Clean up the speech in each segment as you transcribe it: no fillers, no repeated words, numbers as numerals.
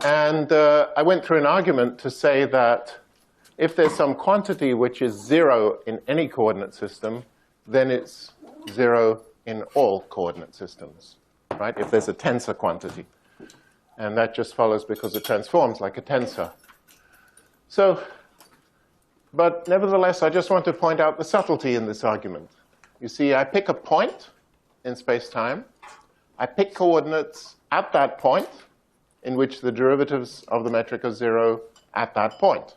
And I went through an argument to say that if there's some quantity which is 0 in any coordinate system, then it's 0 in all coordinate systems, right? If there's a tensor quantity. And that just follows because it transforms like a tensor. So, but nevertheless, I just want to point out the subtlety in this argument. You see, I pick a point in space-time. I pick coordinates at that point in which the derivatives of the metric are 0 at that point.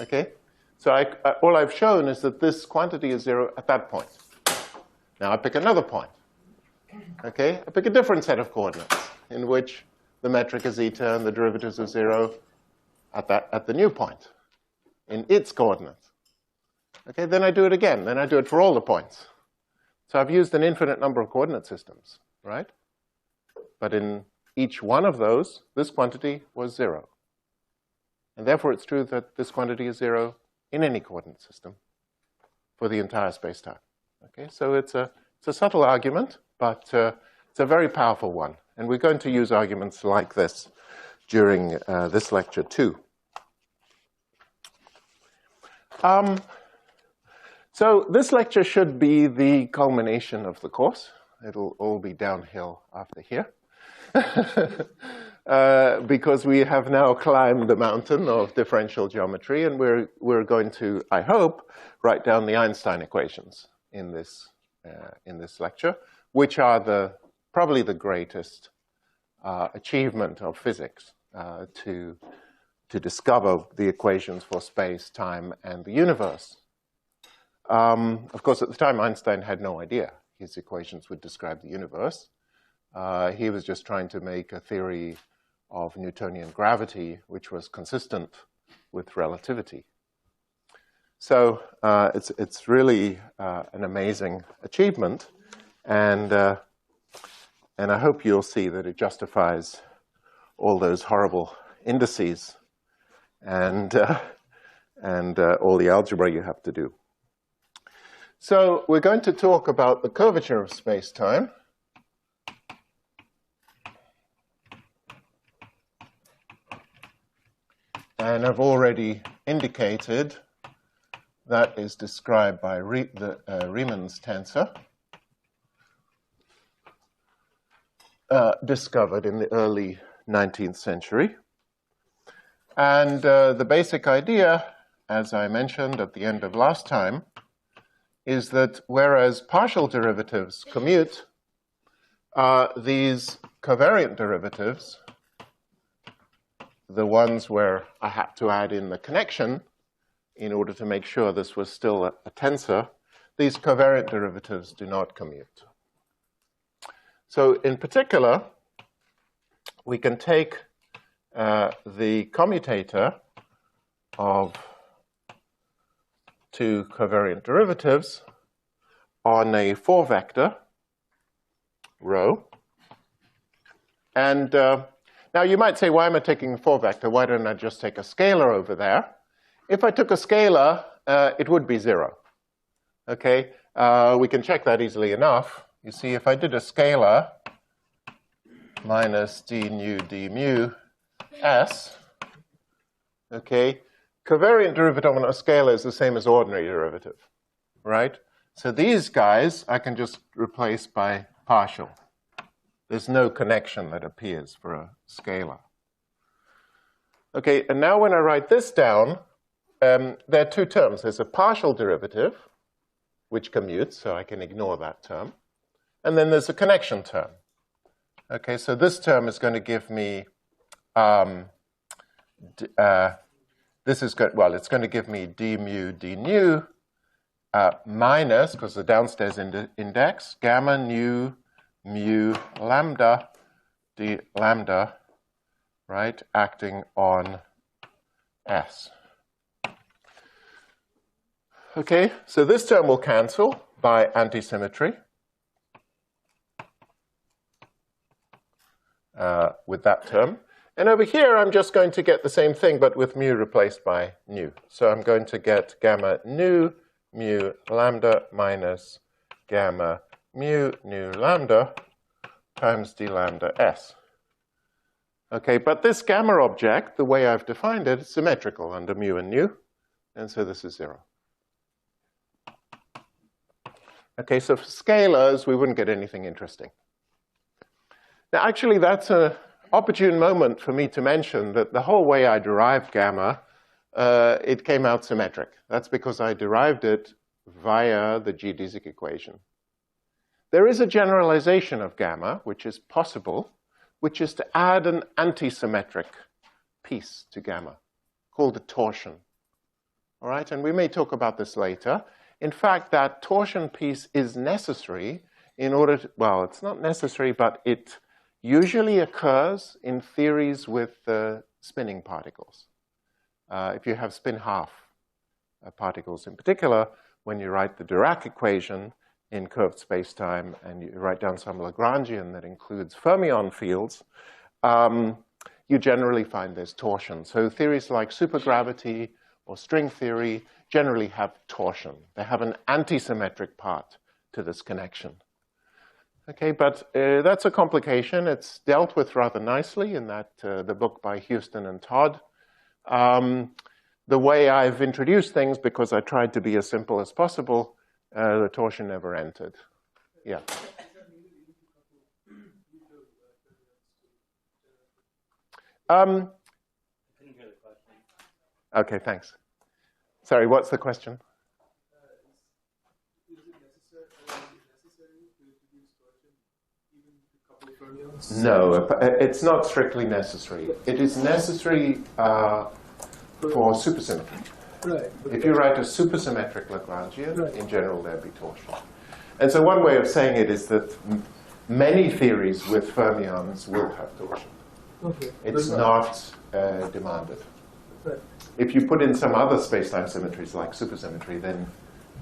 Okay? So all I've shown is that this quantity is 0 at that point. Now I pick another point. Okay? I pick a different set of coordinates in which the metric is eta and the derivatives are 0 at the new point in its coordinates. Okay? Then I do it again. Then I do it for all the points. So I've used an infinite number of coordinate systems, right? But in each one of those, this quantity was 0. And therefore, it's true that this quantity is 0 in any coordinate system for the entire spacetime. Okay, so it's a subtle argument, but it's a very powerful one. And we're going to use arguments like this during this lecture too. So this lecture should be the culmination of the course. It'll all be downhill after here. Because we have now climbed the mountain of differential geometry, and we're going to, I hope, write down the Einstein equations in this lecture, which are probably the greatest achievement of physics to discover the equations for space, time, and the universe. Of course, at the time, Einstein had no idea his equations would describe the universe. He was just trying to make a theory of Newtonian gravity, which was consistent with relativity. So it's really an amazing achievement, and I hope you'll see that it justifies all those horrible indices and all the algebra you have to do. So we're going to talk about the curvature of space-time. And I've already indicated that is described by Riemann's tensor, discovered in the early 19th century. And the basic idea, as I mentioned at the end of last time, is that whereas partial derivatives commute, these covariant derivatives, the ones where I had to add in the connection in order to make sure this was still a tensor, these covariant derivatives do not commute. So in particular, we can take the commutator of two covariant derivatives on a 4-vector row. And now you might say, why am I taking a 4-vector? Why don't I just take a scalar over there? If I took a scalar, it would be 0. Okay, we can check that easily enough. You see, if I did a scalar minus d nu d mu s, okay, covariant derivative on a scalar is the same as ordinary derivative, right? So these guys I can just replace by partial. There's no connection that appears for a scalar. Okay, and now when I write this down, there are two terms. There's a partial derivative, which commutes, so I can ignore that term. And then there's a connection term. Okay, so this term is going to give me, it's going to give me d mu d nu minus, because the downstairs index, gamma nu mu lambda d lambda, right, acting on S. Okay, so this term will cancel by antisymmetry with that term. And over here, I'm just going to get the same thing, but with mu replaced by nu. So I'm going to get gamma nu mu lambda minus gamma mu nu lambda times d lambda s. Okay, but this gamma object, the way I've defined it, is symmetrical under mu and nu, and so this is 0. Okay, so for scalars, we wouldn't get anything interesting. Now, actually, that's an opportune moment for me to mention that the whole way I derived gamma, it came out symmetric. That's because I derived it via the geodesic equation. There is a generalization of gamma, which is possible, which is to add an antisymmetric piece to gamma, called a torsion. All right, and we may talk about this later. In fact, that torsion piece is necessary in order to, well, it's not necessary, but it usually occurs in theories with spinning particles. If you have spin-half particles in particular, when you write the Dirac equation in curved spacetime and you write down some Lagrangian that includes fermion fields, you generally find there's torsion. So theories like supergravity or string theory generally have torsion. They have an antisymmetric part to this connection. Okay, but that's a complication. It's dealt with rather nicely in that the book by Houston and Todd. The way I've introduced things, because I tried to be as simple as possible, the torsion never entered. Yeah. Okay, thanks. Sorry, what's the question? Is it necessary to introduce torsion even to couple fermions? No, it's not strictly necessary. It is necessary for supersymmetry. Right. If you write a supersymmetric Lagrangian, right, in general there'd be torsion. And so one way of saying it is that many theories with fermions will have torsion. Okay. It's not demanded. Right. If you put in some other space-time symmetries like supersymmetry, then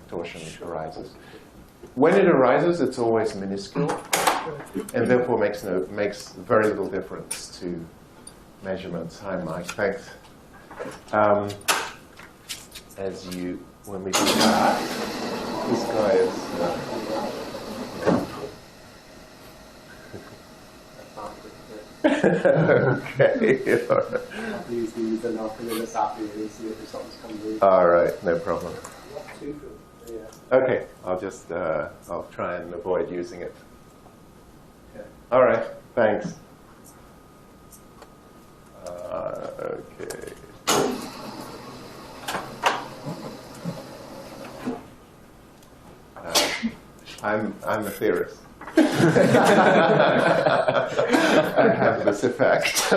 torsion arises. When it arises, it's always minuscule, and therefore makes very little difference to measurements. Hi, Mike. Thanks. When we do that, this guy is. Okay. All right, no problem. Okay, I'll try and avoid using it. All right, thanks. Okay. I'm a theorist. I have this effect.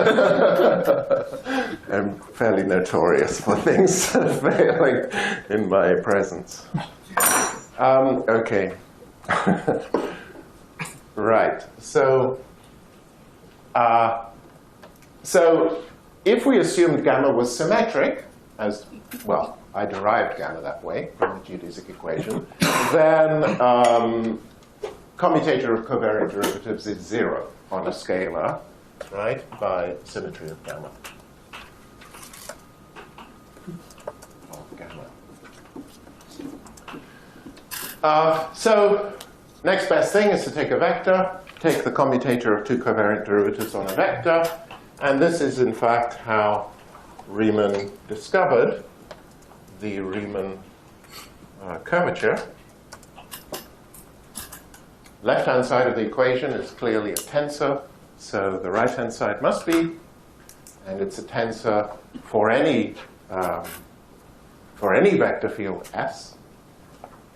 I'm fairly notorious for things failing in my presence. Okay. Right. So if we assumed gamma was symmetric, as well, I derived gamma that way from the geodesic equation, then commutator of covariant derivatives is 0 on a scalar, right, by symmetry of gamma. So next best thing is to take a vector, take the commutator of two covariant derivatives on a vector, and this is in fact how Riemann discovered the Riemann curvature. Left-hand side of the equation is clearly a tensor, so the right-hand side must be, and it's a tensor for any vector field S.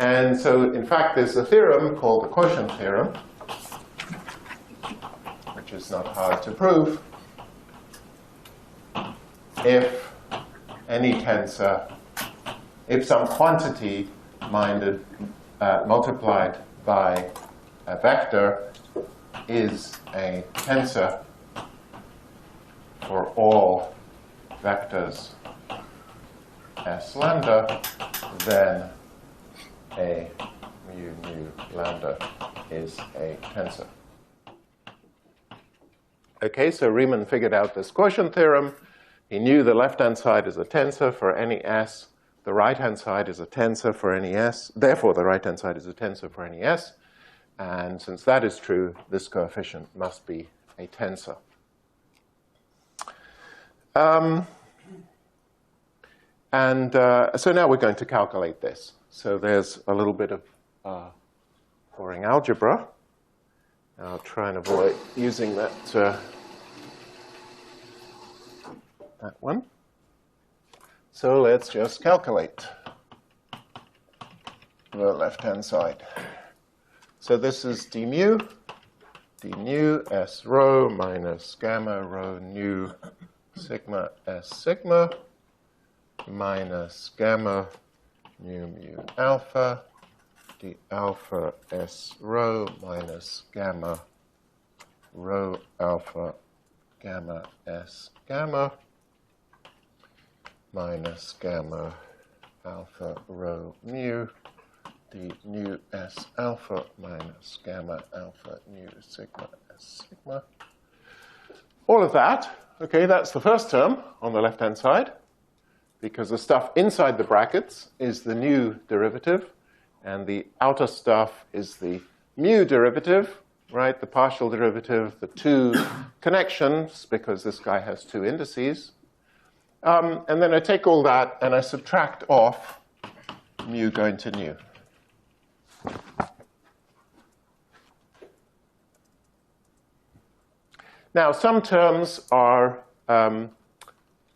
And so, in fact, there's a theorem called the quotient theorem, which is not hard to prove. If any tensor, if some quantity multiplied by a vector is a tensor for all vectors S lambda, then a mu nu lambda is a tensor. Okay, so Riemann figured out this quotient theorem. He knew the left-hand side is a tensor for any S. The right-hand side is a tensor for any S. Therefore, the right-hand side is a tensor for any S. And since that is true, this coefficient must be a tensor. So now we're going to calculate this. So there's a little bit of boring algebra. I'll try and avoid using that one. So let's just calculate the left-hand side. So this is d mu s rho minus gamma rho nu sigma s sigma minus gamma mu alpha d alpha s rho minus gamma rho alpha gamma s gamma minus gamma alpha rho mu d nu s alpha minus gamma alpha nu sigma s sigma. All of that, okay, that's the first term on the left-hand side, because the stuff inside the brackets is the nu derivative, and the outer stuff is the mu derivative, right? The partial derivative, the two connections, because this guy has two indices. And then I take all that and I subtract off mu going to nu. Now, some terms are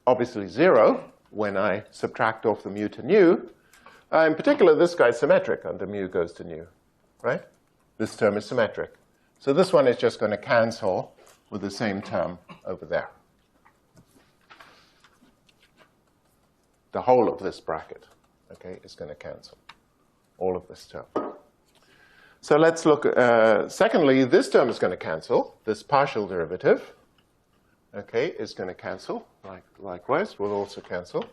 obviously 0 when I subtract off the mu to nu. In particular, this guy's symmetric under mu goes to nu, right? This term is symmetric. So this one is just going to cancel with the same term over there. The whole of this bracket, okay, is going to cancel all of this term. So let's look, secondly, this term is going to cancel. This partial derivative, okay, is going to cancel. Likewise, will also cancel.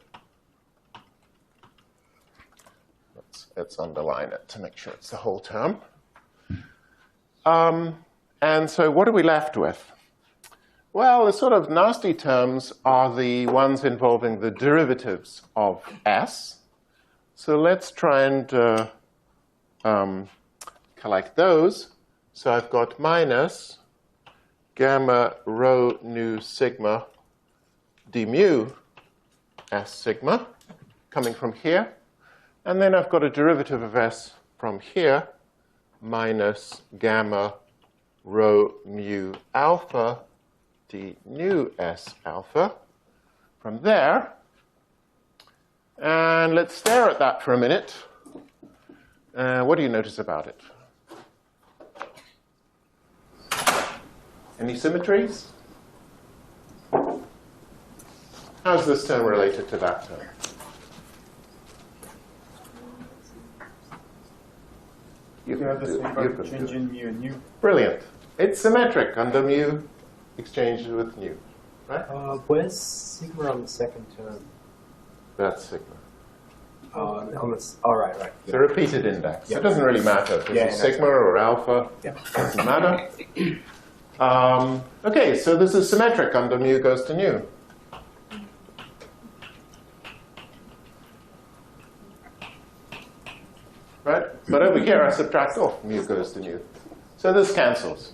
Let's underline it to make sure it's the whole term. And so what are we left with? Well, the sort of nasty terms are the ones involving the derivatives of s. So let's try and collect those. So I've got minus gamma rho nu sigma d mu s sigma coming from here. And then I've got a derivative of s from here, minus gamma rho mu alpha d nu s alpha from there. And let's stare at that for a minute. What do you notice about it? Any symmetries? How's this term related to that term? You have the same by changing mu and nu. Brilliant. It's symmetric under mu exchanged with nu, right? Where's sigma on the second term? That's sigma. All right. It's a repeated index. It doesn't really matter if it's sigma or alpha. It doesn't matter. Okay, so this is symmetric under mu goes to nu. Right? But over here, I subtract off mu goes to nu. So this cancels.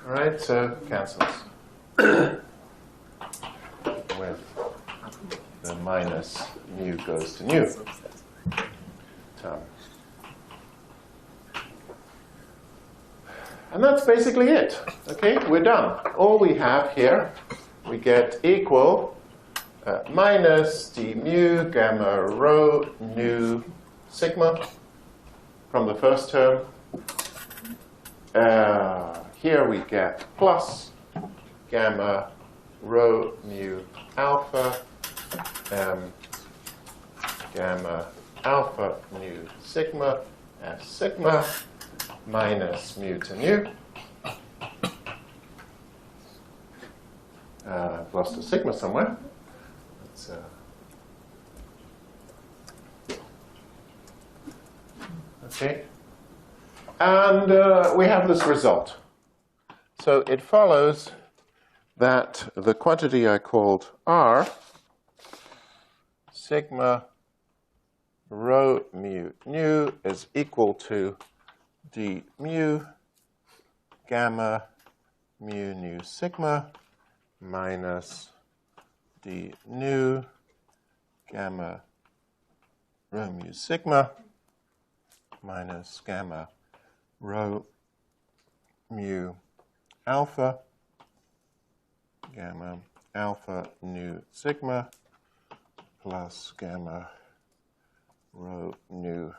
All right, so cancels with the minus mu goes to nu term. And that's basically it. Okay, we're done. All we have here, we get equal minus d mu gamma rho nu sigma from the first term. Here we get plus gamma rho mu alpha gamma alpha nu sigma s sigma minus mu to nu. I've lost a sigma somewhere. Let's, okay. And we have this result. So it follows that the quantity I called R, sigma rho mu nu, is equal to d mu gamma mu nu sigma minus d nu gamma rho mu sigma minus gamma rho mu alpha gamma alpha nu sigma plus gamma rho nu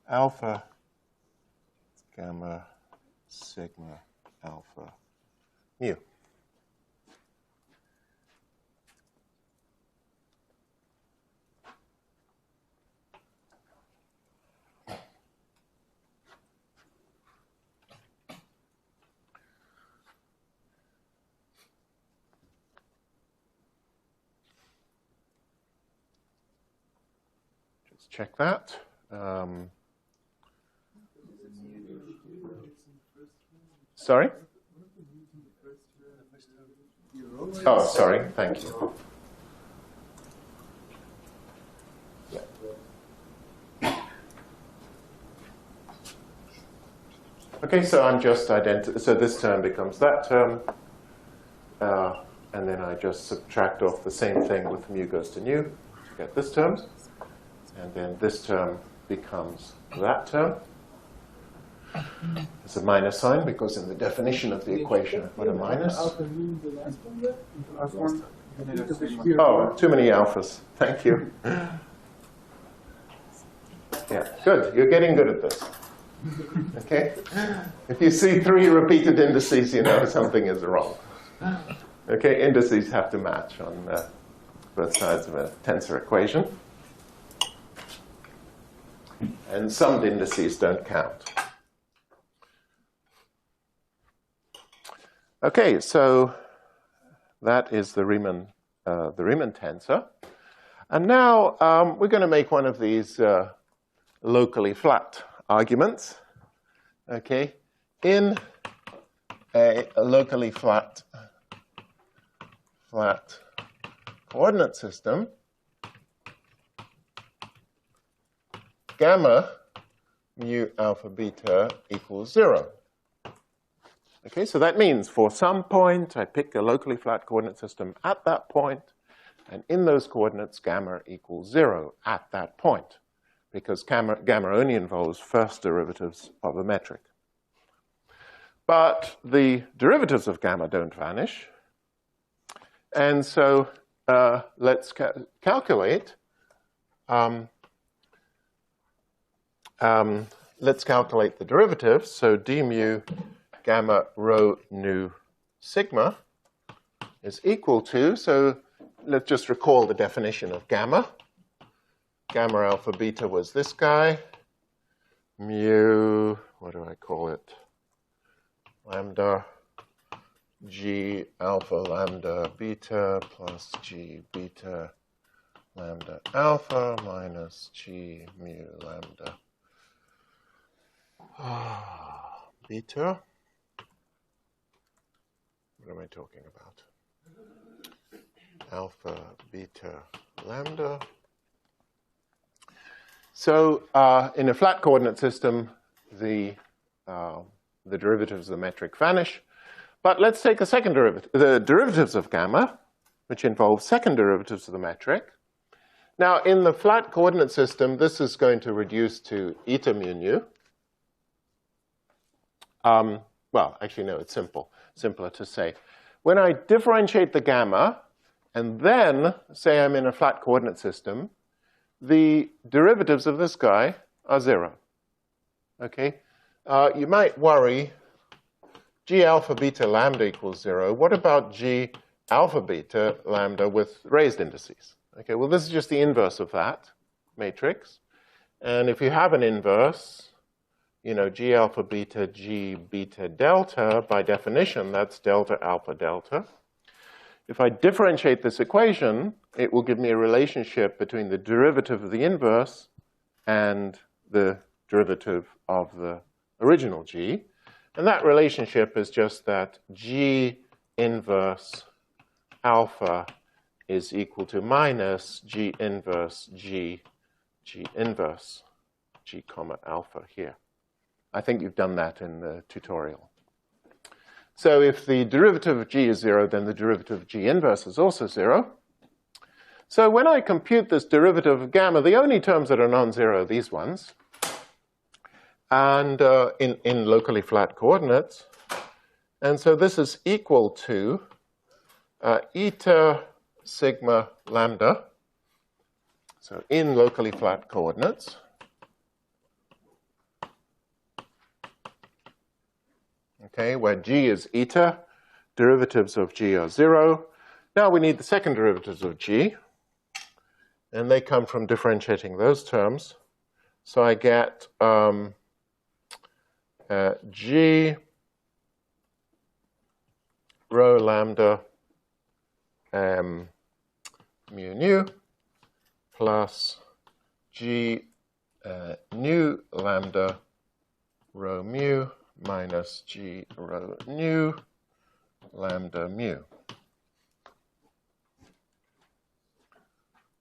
alpha gamma sigma alpha mu. Just check that. Sorry? Oh, sorry. Thank you. Okay, so I'm just so this term becomes that term, and then I just subtract off the same thing with mu goes to nu to get this term, and then this term becomes that term. It's a minus sign because in the definition of the equation I put a minus. Oh, too many alphas. Thank you. Yeah, good. You're getting good at this. Okay? If you see 3 repeated indices, you know something is wrong. Okay, indices have to match on both sides of a tensor equation. And summed indices don't count. Okay, so that is the Riemann tensor. And now we're going to make one of these locally flat arguments. Okay, in a locally flat coordinate system, gamma mu alpha beta equals 0. Okay, so that means for some point, I pick a locally flat coordinate system at that point, and in those coordinates, gamma equals 0 at that point, because gamma only involves first derivatives of a metric. But the derivatives of gamma don't vanish, and so let's calculate. Let's calculate the derivatives. So d mu gamma rho nu sigma is equal to, so let's just recall the definition of gamma. Gamma alpha beta was this guy. Mu, what do I call it? Lambda g alpha lambda beta plus g beta lambda alpha minus g mu lambda beta. What am I talking about? Alpha, beta, lambda. So in a flat coordinate system, the derivatives of the metric vanish. But let's take a second derivative, the derivatives of gamma, which involve second derivatives of the metric. Now, in the flat coordinate system, this is going to reduce to eta mu nu. Well, actually, no, it's simpler to say. When I differentiate the gamma, and then say I'm in a flat coordinate system, the derivatives of this guy are 0. Okay? You might worry, g alpha beta lambda equals 0. What about g alpha beta lambda with raised indices? Okay, well, this is just the inverse of that matrix. And if you have an inverse, you know, g alpha beta, g beta delta, by definition, that's delta alpha delta. If I differentiate this equation, it will give me a relationship between the derivative of the inverse and the derivative of the original g. And that relationship is just that g inverse alpha is equal to minus g inverse g inverse g comma alpha here. I think you've done that in the tutorial. So if the derivative of g is 0, then the derivative of g inverse is also 0. So when I compute this derivative of gamma, the only terms that are non-zero are these ones. And in locally flat coordinates. And so this is equal to eta sigma lambda. So in locally flat coordinates. Okay, where g is eta, derivatives of g are 0. Now we need the second derivatives of g. And they come from differentiating those terms. So I get g rho lambda mu nu plus g nu lambda rho mu minus g rho nu lambda mu.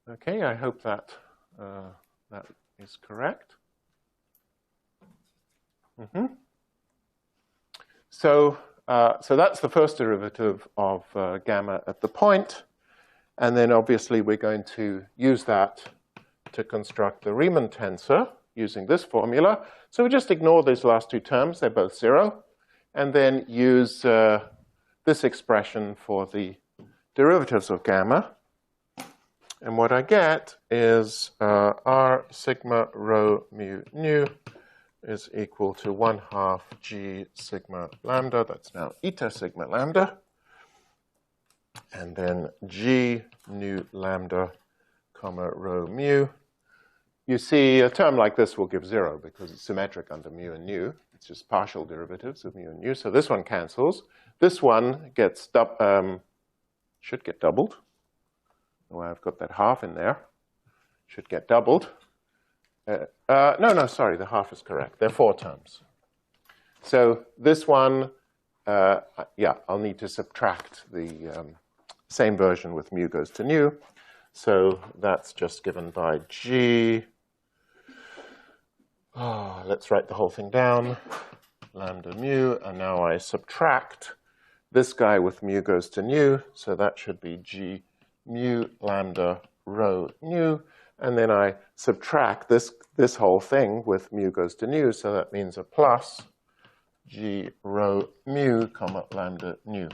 Okay, I hope that that is correct. So that's the first derivative of gamma at the point. And then obviously we're going to use that to construct the Riemann tensor using this formula. So we just ignore these last two terms. They're both 0. And then use this expression for the derivatives of gamma. And what I get is r sigma rho mu nu is equal to 1/2 g sigma lambda. That's now eta sigma lambda. And then g nu lambda comma rho mu. You see, a term like this will give 0 because it's symmetric under mu and nu. It's just partial derivatives of mu and nu. So this one cancels. This one gets should get doubled. Oh, I've got that half in there. Should get doubled. No, sorry, the half is correct. There are 4 terms. So this one, yeah, I'll need to subtract the same version with mu goes to nu. So that's just given by g. Let's write the whole thing down. Lambda mu, and now I subtract this guy with mu goes to nu. So that should be g mu lambda rho nu. And then I subtract this whole thing with mu goes to nu, so that means a plus g rho mu comma lambda nu.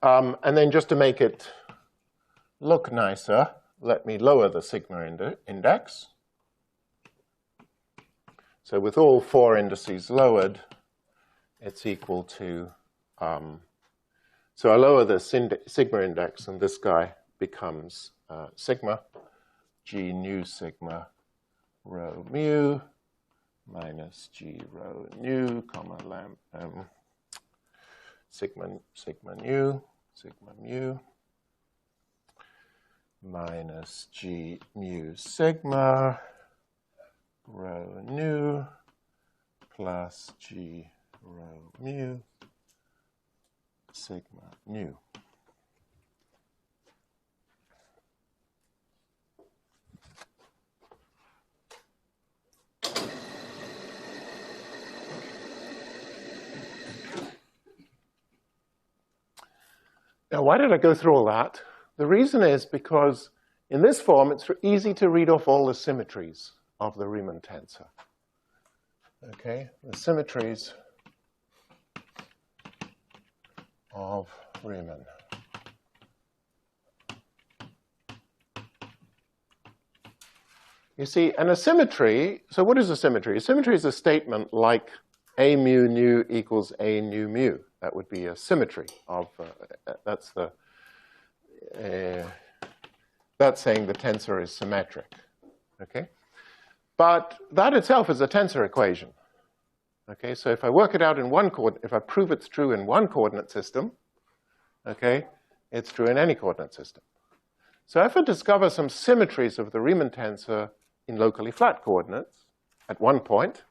And then just to make it look nicer, let me lower the sigma index. So with all 4 indices lowered, it's equal to so I lower the sigma index, and this guy becomes sigma, g nu sigma rho mu minus g rho nu comma sigma nu sigma mu minus g mu sigma rho nu plus g rho mu sigma nu. Now, why did I go through all that? The reason is because in this form, it's easy to read off all the symmetries of the Riemann tensor. Okay, the symmetries of Riemann. You see, and a symmetry, so what is a symmetry? A symmetry is a statement like a mu nu equals a nu mu. That would be a symmetry of, that's saying the tensor is symmetric, okay? But that itself is a tensor equation, okay? So if I work it out in one coordinate, if I prove it's true in one coordinate system, okay, it's true in any coordinate system. So if I discover some symmetries of the Riemann tensor in locally flat coordinates at one point,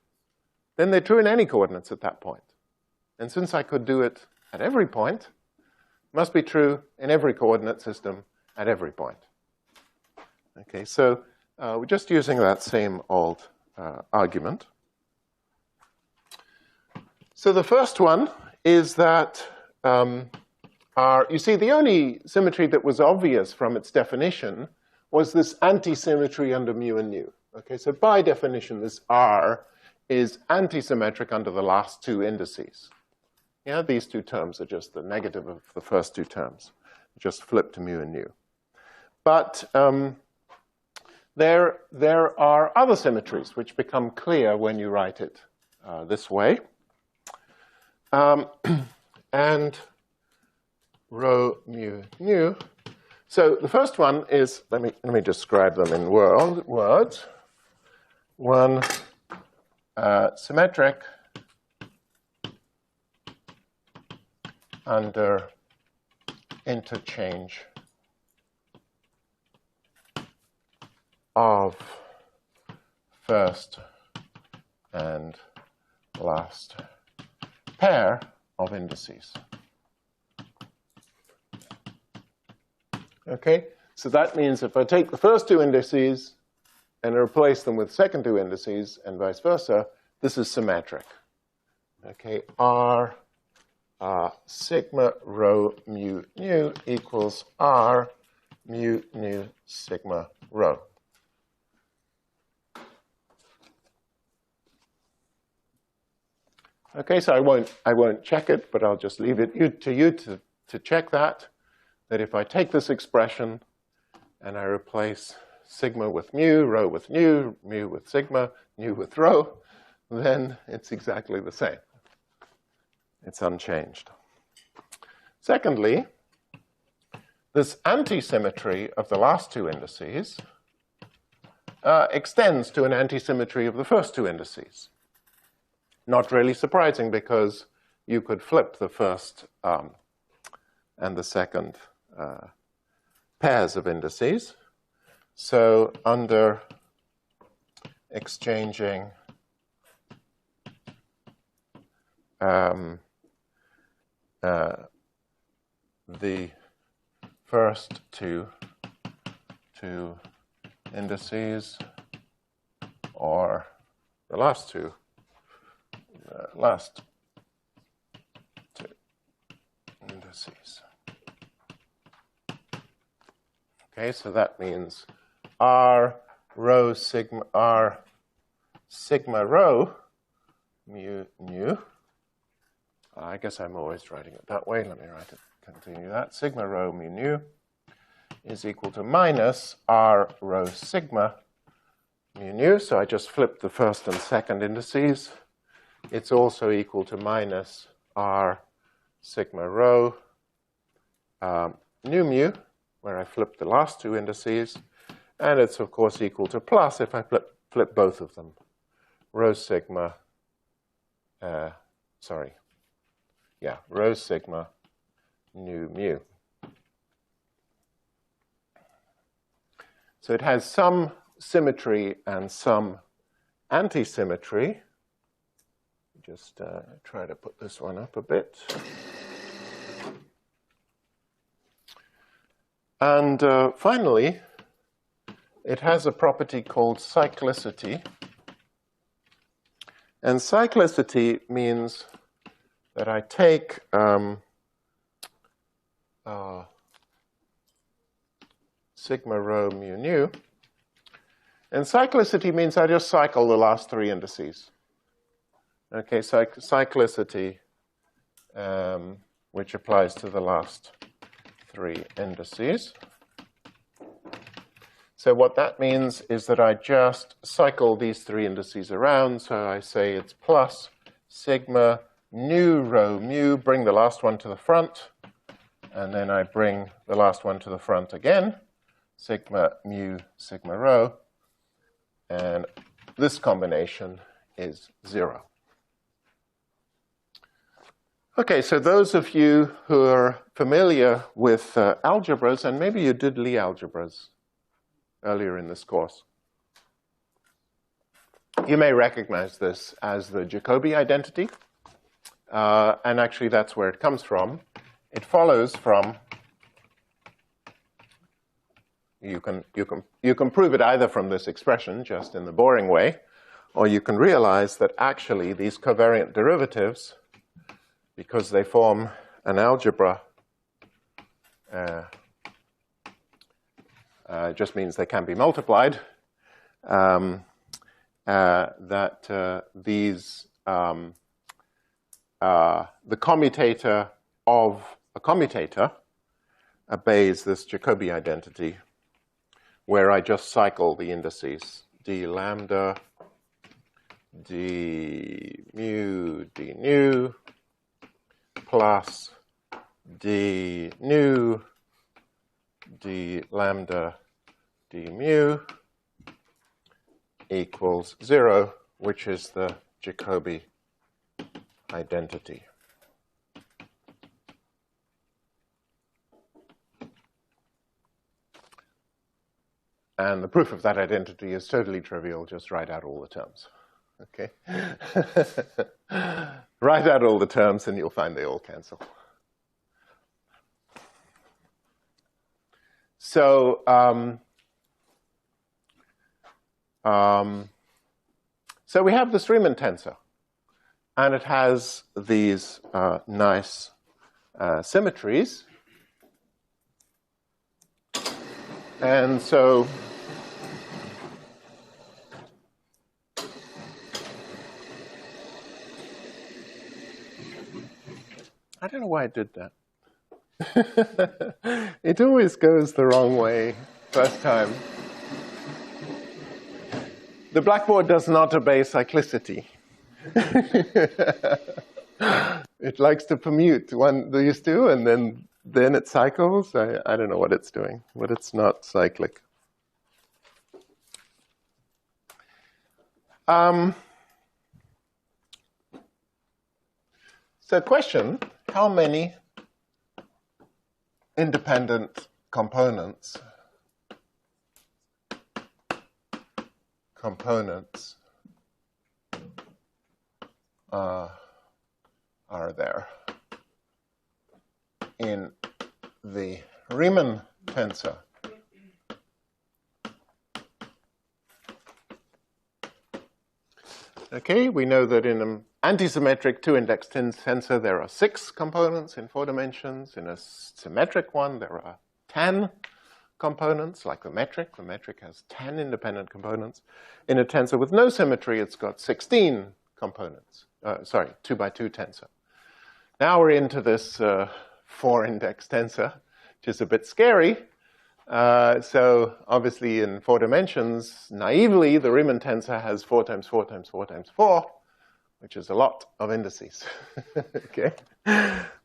then they're true in any coordinates at that point. And since I could do it at every point, it must be true in every coordinate system at every point. Okay, so we're just using that same old argument. So the first one is that you see, the only symmetry that was obvious from its definition was this anti-symmetry under mu and nu. Okay, so by definition, this R is anti-symmetric under the last two indices. Yeah, these two terms are just the negative of the first two terms. Just flip to mu and nu. But there are other symmetries which become clear when you write it this way. And rho mu nu. So the first one is, let me describe them in words. One, symmetric under interchange of first and last pair of indices. Okay, so that means if I take the first two indices and replace them with second two indices and vice versa, this is symmetric. Okay, R sigma rho mu nu equals R mu nu sigma rho. Okay, so I won't check it, but I'll just leave it to you to check that if I take this expression and I replace sigma with mu, rho with nu, mu with sigma, nu with rho, then it's exactly the same. It's unchanged. Secondly, this anti-symmetry of the last two indices extends to an anti-symmetry of the first two indices. Not really surprising, because you could flip the first and the second pairs of indices. So under exchanging the first two indices, or the last two indices. Okay, so that means R sigma rho mu nu. I guess I'm always writing it that way. Let me continue that. Sigma rho mu nu is equal to minus R rho sigma mu nu. So I just flipped the first and second indices. It's also equal to minus R sigma rho nu mu, where I flipped the last two indices. And it's, of course, equal to plus if I flip both of them. Rho sigma, rho sigma nu mu. So it has some symmetry and some anti-symmetry. Just try to put this one up a bit. And finally, it has a property called cyclicity. And cyclicity means that I take sigma rho mu nu, and cyclicity means I just cycle the last three indices. Okay, cyclicity, which applies to the last three indices. So what that means is that I just cycle these three indices around. So I say it's plus sigma nu rho mu, bring the last one to the front, and then I bring the last one to the front again, sigma mu sigma rho, and this combination is 0. Okay, so those of you who are familiar with algebras, and maybe you did Lie algebras earlier in this course, you may recognize this as the Jacobi identity. And actually, that's where it comes from. It follows from, you can prove it either from this expression, just in the boring way, or you can realize that actually these covariant derivatives because they form an algebra, just means they can be multiplied, that these, the commutator of a commutator obeys this Jacobi identity, where I just cycle the indices, d lambda, d mu, d nu, plus d nu, d lambda, d mu, equals 0, which is the Jacobi identity. And the proof of that identity is totally trivial. Just write out all the terms. Okay? Write out all the terms and you'll find they all cancel. So, so we have this Riemann tensor, and it has these nice symmetries. And so I don't know why I did that. It always goes the wrong way first time. The blackboard does not obey cyclicity. It likes to permute these two, and then it cycles. I don't know what it's doing, but it's not cyclic. So question, how many independent components are there in the Riemann tensor? Okay, we know that in an antisymmetric two-index tensor there are 6 components in 4 dimensions. In a symmetric one there are 10 components, like the metric. The metric has 10 independent components. In a tensor with no symmetry, it's got 16 components. 2 by 2 tensor. Now we're into this 4-index tensor, which is a bit scary. So obviously in 4 dimensions, naively, the Riemann tensor has 4 times 4 times 4 times 4, which is a lot of indices. Okay,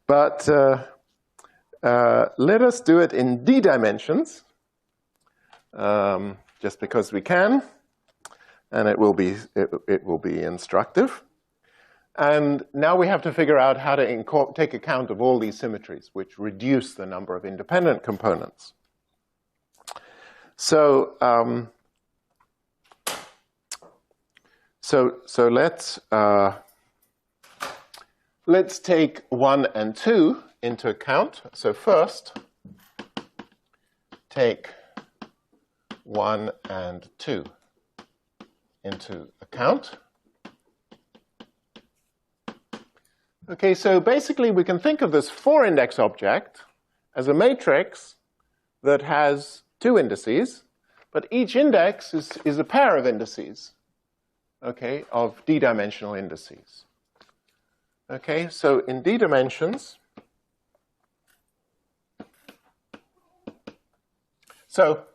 but let us do it in d dimensions, just because we can, and it will be instructive. And now we have to figure out how to take account of all these symmetries, which reduce the number of independent components. So, so let's take 1 and 2 into account. So first, take 1 and 2 into account. Okay, so basically we can think of this 4-index object as a matrix that has 2 indices, but each index is a pair of indices, okay, of d-dimensional indices. Okay, so in d dimensions, so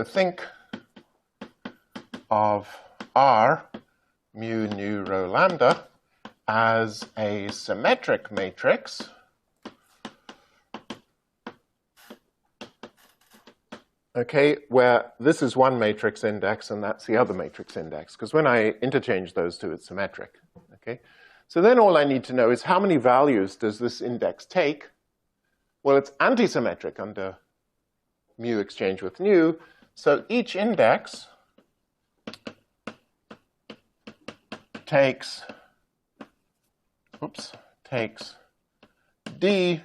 think of R mu nu rho lambda as a symmetric matrix okay, where this is one matrix index and that's the other matrix index, because when I interchange those two, it's symmetric. Okay, so then all I need to know is how many values does this index take? Well, it's antisymmetric under mu exchange with nu, so each index takes d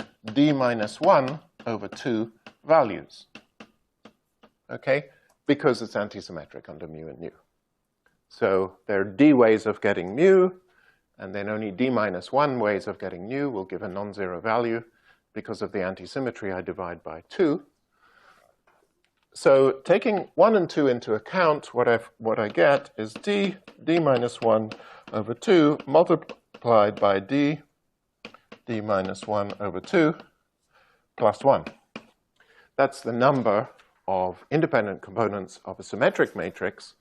minus 1 over 2 values. Okay, because it's antisymmetric under mu and nu. So there are d ways of getting mu, And then only d minus 1 ways of getting nu will give a non-zero value. Because of the antisymmetry, I divide by 2. So taking 1 and 2 into account, what I get is d minus 1 over 2 multiplied by d minus 1 over 2 plus 1. That's the number of independent components of a symmetric matrix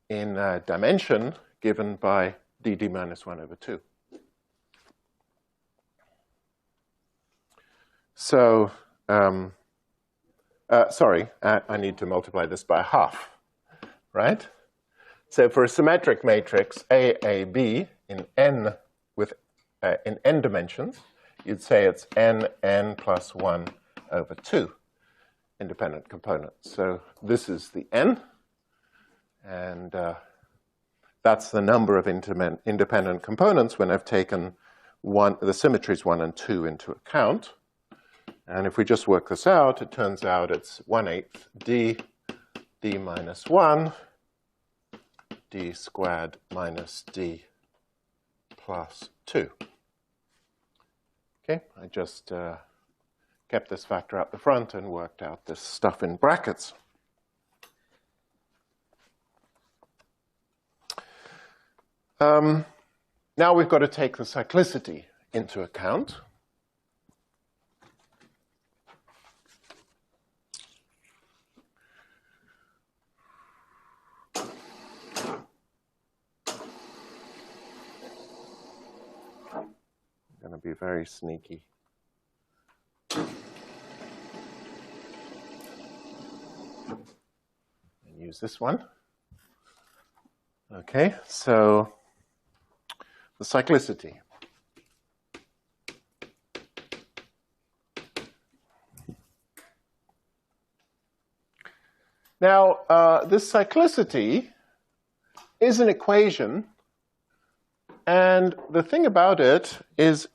in dimension given by d minus 1 over 2. So, sorry, I need to multiply this by half, right? So for a symmetric matrix AAB in n with in n dimensions, you'd say it's n plus 1 over 2 independent components. So this is the n, and that's the number of independent components when I've taken the symmetries 1 and 2 into account. And if we just work this out, it turns out it's 1/8 d minus 1, d squared minus d plus 2. Okay, I just kept this factor out the front and worked out this stuff in brackets. Now we've got to take the cyclicity into account. I'm going to be very sneaky. And use this one. Okay, so the cyclicity. Now, this cyclicity is an equation, and the thing about it is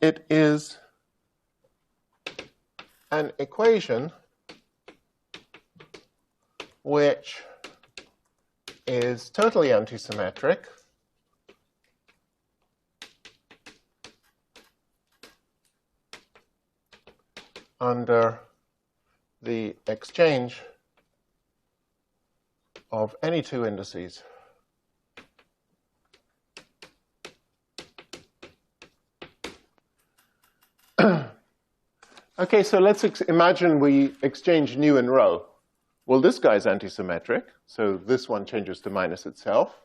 an equation which is totally antisymmetric under the exchange of any two indices. Okay, so let's imagine we exchange nu and rho. Well, this guy's antisymmetric, so this one changes to minus itself.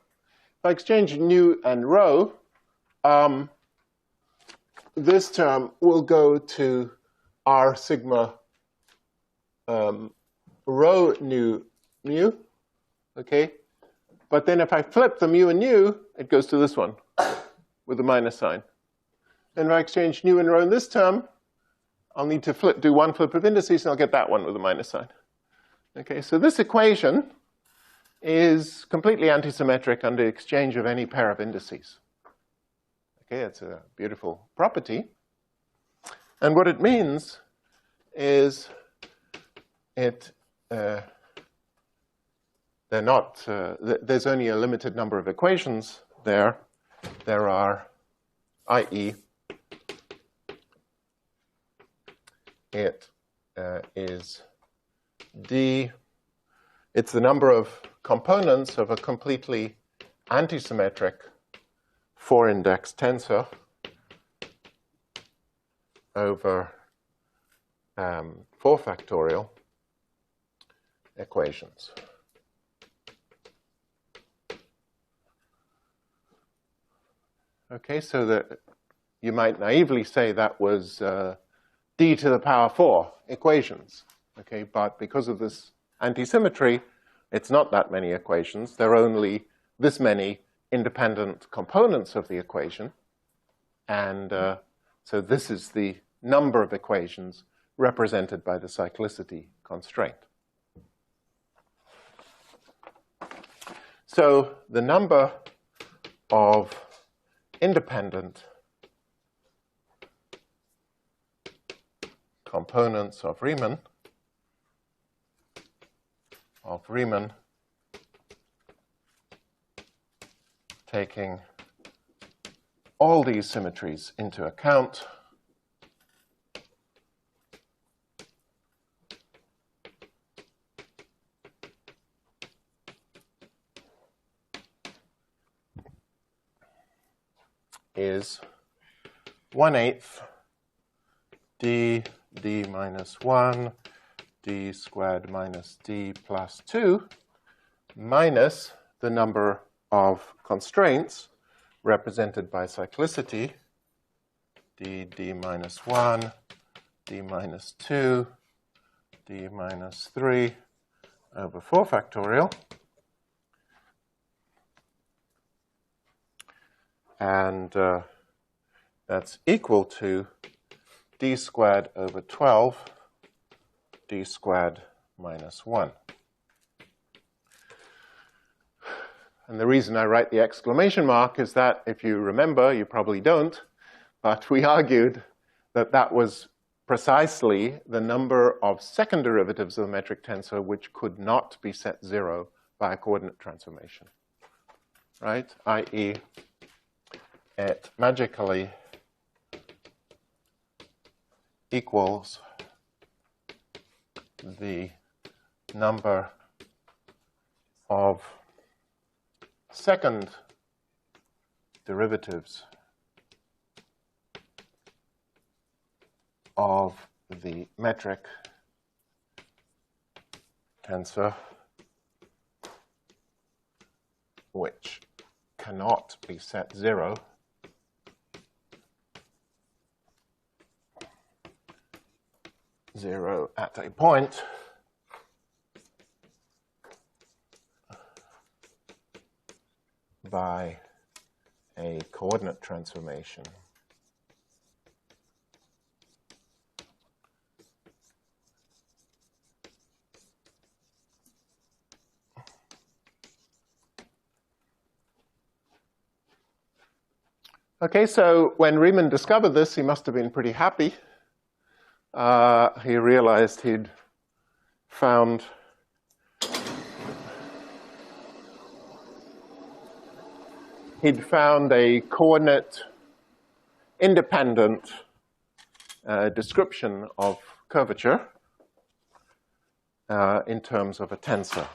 If I exchange nu and rho, this term will go to r sigma rho nu mu, okay? But then if I flip the mu and nu, it goes to this one with a minus sign. And if I exchange nu and rho in this term, I'll need to do one flip of indices, and I'll get that one with a minus sign. Okay, so this equation is completely antisymmetric under exchange of any pair of indices. Okay, it's a beautiful property. And what it means is they're not, there's only a limited number of equations there. There are, i.e., it is d, it's the number of components of a completely antisymmetric 4-index tensor over 4 factorial equations. Okay, so that you might naively say that was d to the power 4 equations. Okay, but because of this antisymmetry, it's not that many equations. There are only this many independent components of the equation. And so this is the number of equations represented by the cyclicity constraint. So the number of independent components of Riemann taking all these symmetries into account, is 1/8 d minus 1 d squared minus d plus 2 minus the number of constraints represented by cyclicity d minus 1, d minus 2, d minus 3 over 4 factorial. And that's equal to d squared over 12, d squared minus 1. And the reason I write the exclamation mark is that, if you remember, you probably don't, but we argued that that was precisely the number of second derivatives of the metric tensor which could not be set 0 by a coordinate transformation, right? i.e., it magically equals the number of second derivatives of the metric tensor which cannot be set 0 at a point by a coordinate transformation. Okay, so when Riemann discovered this, he must have been pretty happy. He realized he'd found a coordinate independent description of curvature in terms of a tensor.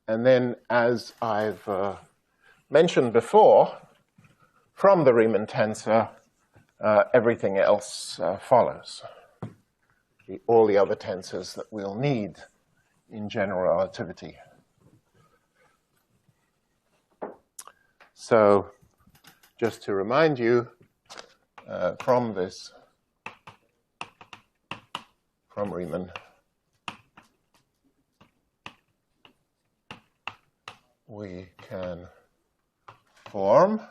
And then, as I've mentioned before, from the Riemann tensor, everything else follows. All the other tensors that we'll need in general relativity. So, just to remind you, from Riemann, we can form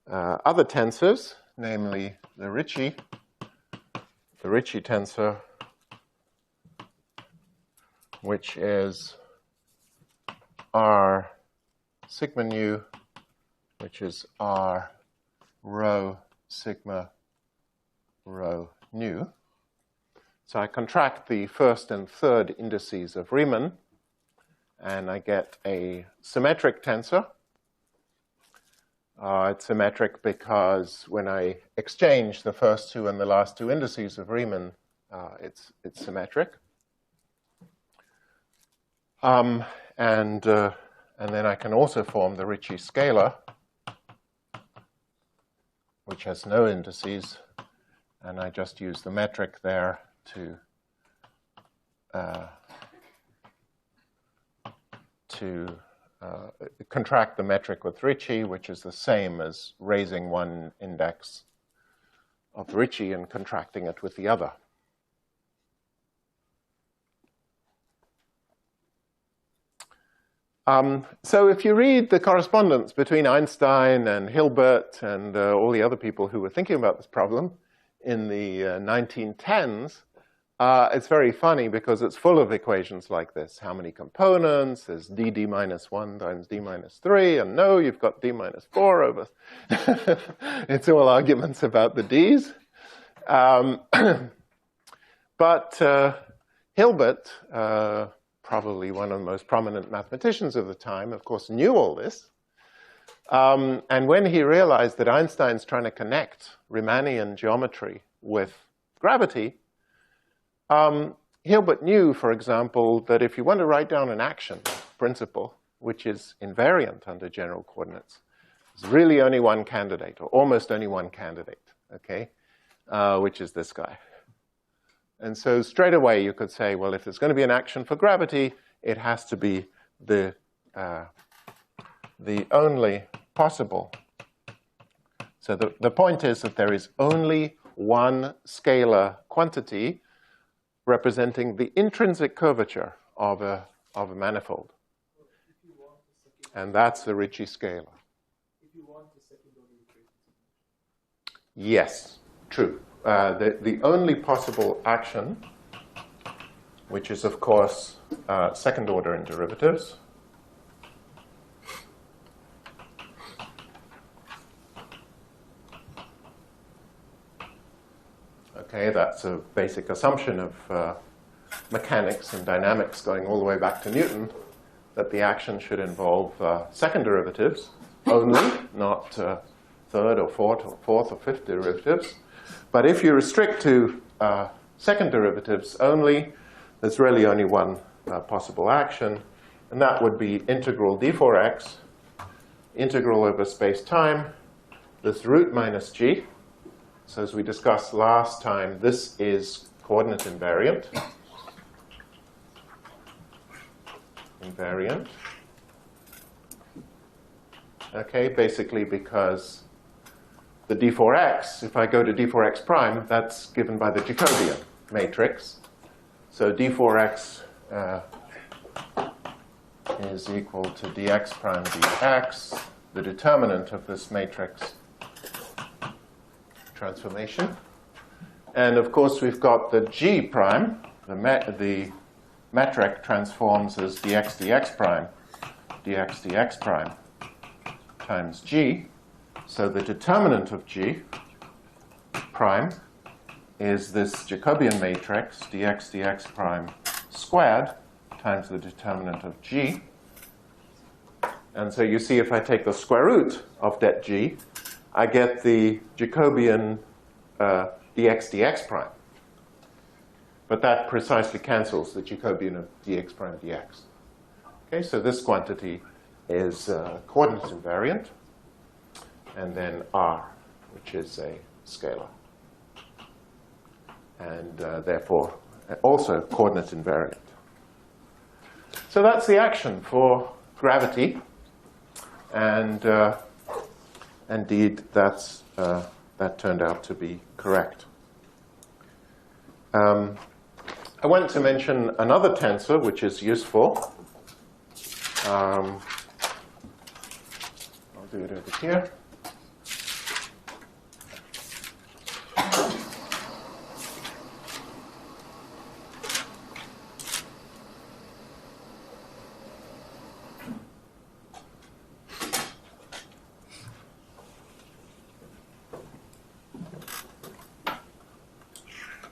other tensors, namely the Ricci tensor, which is R sigma nu, which is R rho sigma rho nu. So I contract the first and third indices of Riemann, and I get a symmetric tensor. It's symmetric because when I exchange the first two and the last two indices of Riemann, it's symmetric. And then I can also form the Ricci scalar, which has no indices, and I just use the metric there to contract the metric with Ricci, which is the same as raising one index of Ricci and contracting it with the other. So if you read the correspondence between Einstein and Hilbert and all the other people who were thinking about this problem in the 1910s, it's very funny because it's full of equations like this. How many components? There's d minus 1 times d minus 3, and no, you've got d minus 4 over. It's all arguments about the d's. But Hilbert, probably one of the most prominent mathematicians of the time, of course, knew all this. And when he realized that Einstein's trying to connect Riemannian geometry with gravity, Hilbert knew, for example, that if you want to write down an action principle, which is invariant under general coordinates, there's really only one candidate, or almost only one candidate, okay, which is this guy. And so straight away you could say, well, if there's going to be an action for gravity, it has to be the only possible. So the point is that there is only one scalar quantity representing the intrinsic curvature of a manifold. And that's the Ricci scalar. If you want the second order equation. Yes, true. The only possible action, which is, of course, second order in derivatives, okay, that's a basic assumption of mechanics and dynamics going all the way back to Newton, that the action should involve second derivatives only, not third or fourth or fifth derivatives. But if you restrict to second derivatives only, there's really only one possible action, and that would be integral d4x, integral over space-time, this root minus g. So as we discussed last time, this is coordinate invariant. Invariant. Okay, basically because the d4x, if I go to d4x prime, that's given by the Jacobian matrix. So d4x is equal to dx prime dx, the determinant of this matrix transformation. And of course, we've got the g prime, the metric transforms as dx dx prime times g. So the determinant of g prime is this Jacobian matrix, dx prime squared times the determinant of g. And so you see, if I take the square root of det g, I get the Jacobian dx prime. But that precisely cancels the Jacobian of dx prime dx. Okay, so this quantity is coordinate invariant. And then r, which is a scalar. And therefore, also coordinate invariant. So that's the action for gravity. And indeed, that turned out to be correct. I want to mention another tensor, which is useful. I'll do it over here.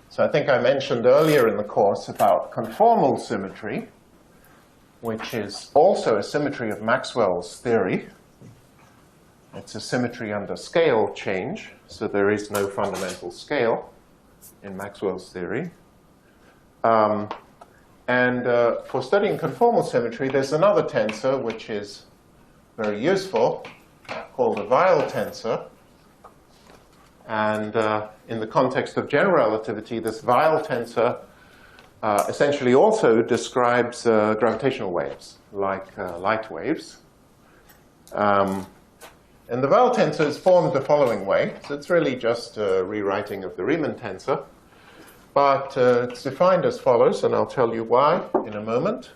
So I think I mentioned earlier in the course about conformal symmetry, which is also a symmetry of Maxwell's theory. It's a symmetry under scale change, so there is no fundamental scale in Maxwell's theory. For studying conformal symmetry, there's another tensor which is very useful, called a Weyl tensor. And in the context of general relativity, this Weyl tensor essentially also describes gravitational waves, like light waves. And the Weyl tensor is formed the following way. So it's really just a rewriting of the Riemann tensor. But it's defined as follows, and I'll tell you why in a moment.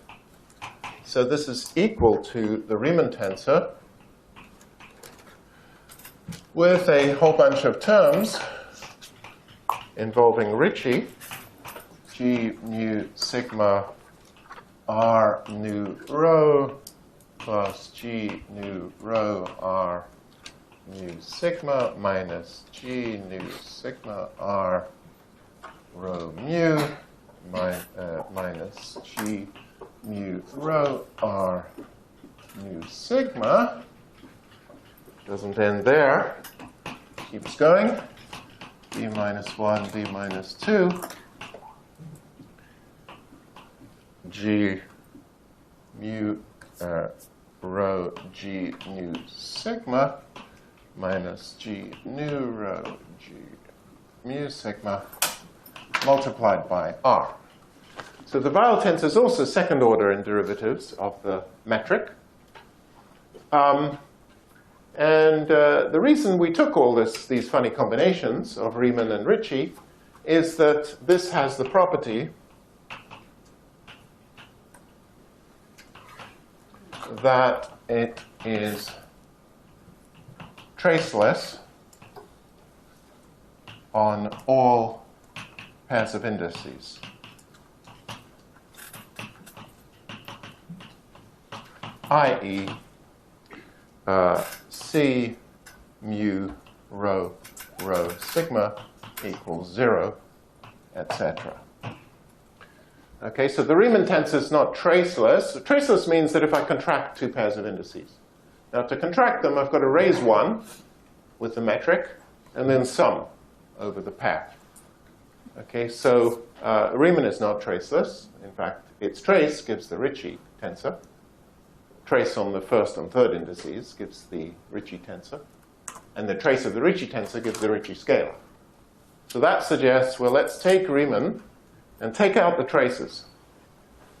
So this is equal to the Riemann tensor with a whole bunch of terms involving Ricci, G nu sigma R nu rho plus G nu rho R nu sigma minus G nu sigma R rho mu minus G mu rho R mu sigma. Doesn't end there. Keeps going. D minus 1, D minus 2. G mu rho G mu sigma minus G nu rho G mu sigma multiplied by R. So the Weyl tensor is also second order in derivatives of the metric. The reason we took all these funny combinations of Riemann and Ricci is that this has the property that it is traceless on all pairs of indices. I.e., C mu rho rho sigma equals 0, etc. Okay, so the Riemann tensor is not traceless. Traceless means that if I contract two pairs of indices. Now, to contract them, I've got to raise one with the metric and then sum over the pair. Okay, so Riemann is not traceless. In fact, its trace gives the Ricci tensor. Trace on the first and third indices gives the Ricci tensor. And the trace of the Ricci tensor gives the Ricci scalar. So that suggests, well, let's take Riemann and take out the traces.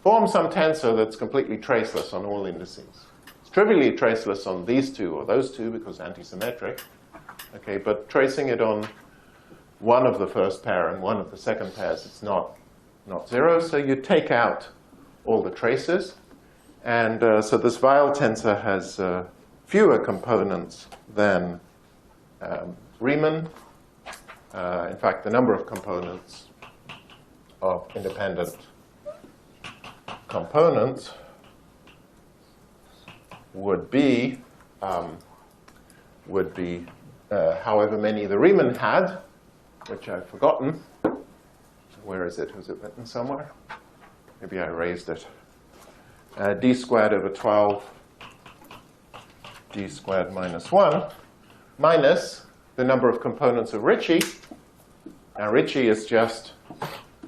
Form some tensor that's completely traceless on all indices. It's trivially traceless on these two or those two because antisymmetric. Okay, but tracing it on one of the first pair and one of the second pairs, it's not 0. So you take out all the traces. And so this Weyl tensor has fewer components than Riemann. In fact, the number of components of independent components would be however many the Riemann had, which I've forgotten. Where is it? Was it written somewhere? Maybe I erased it. D squared over 12, D squared minus 1, minus the number of components of Ricci. Now, Ricci is just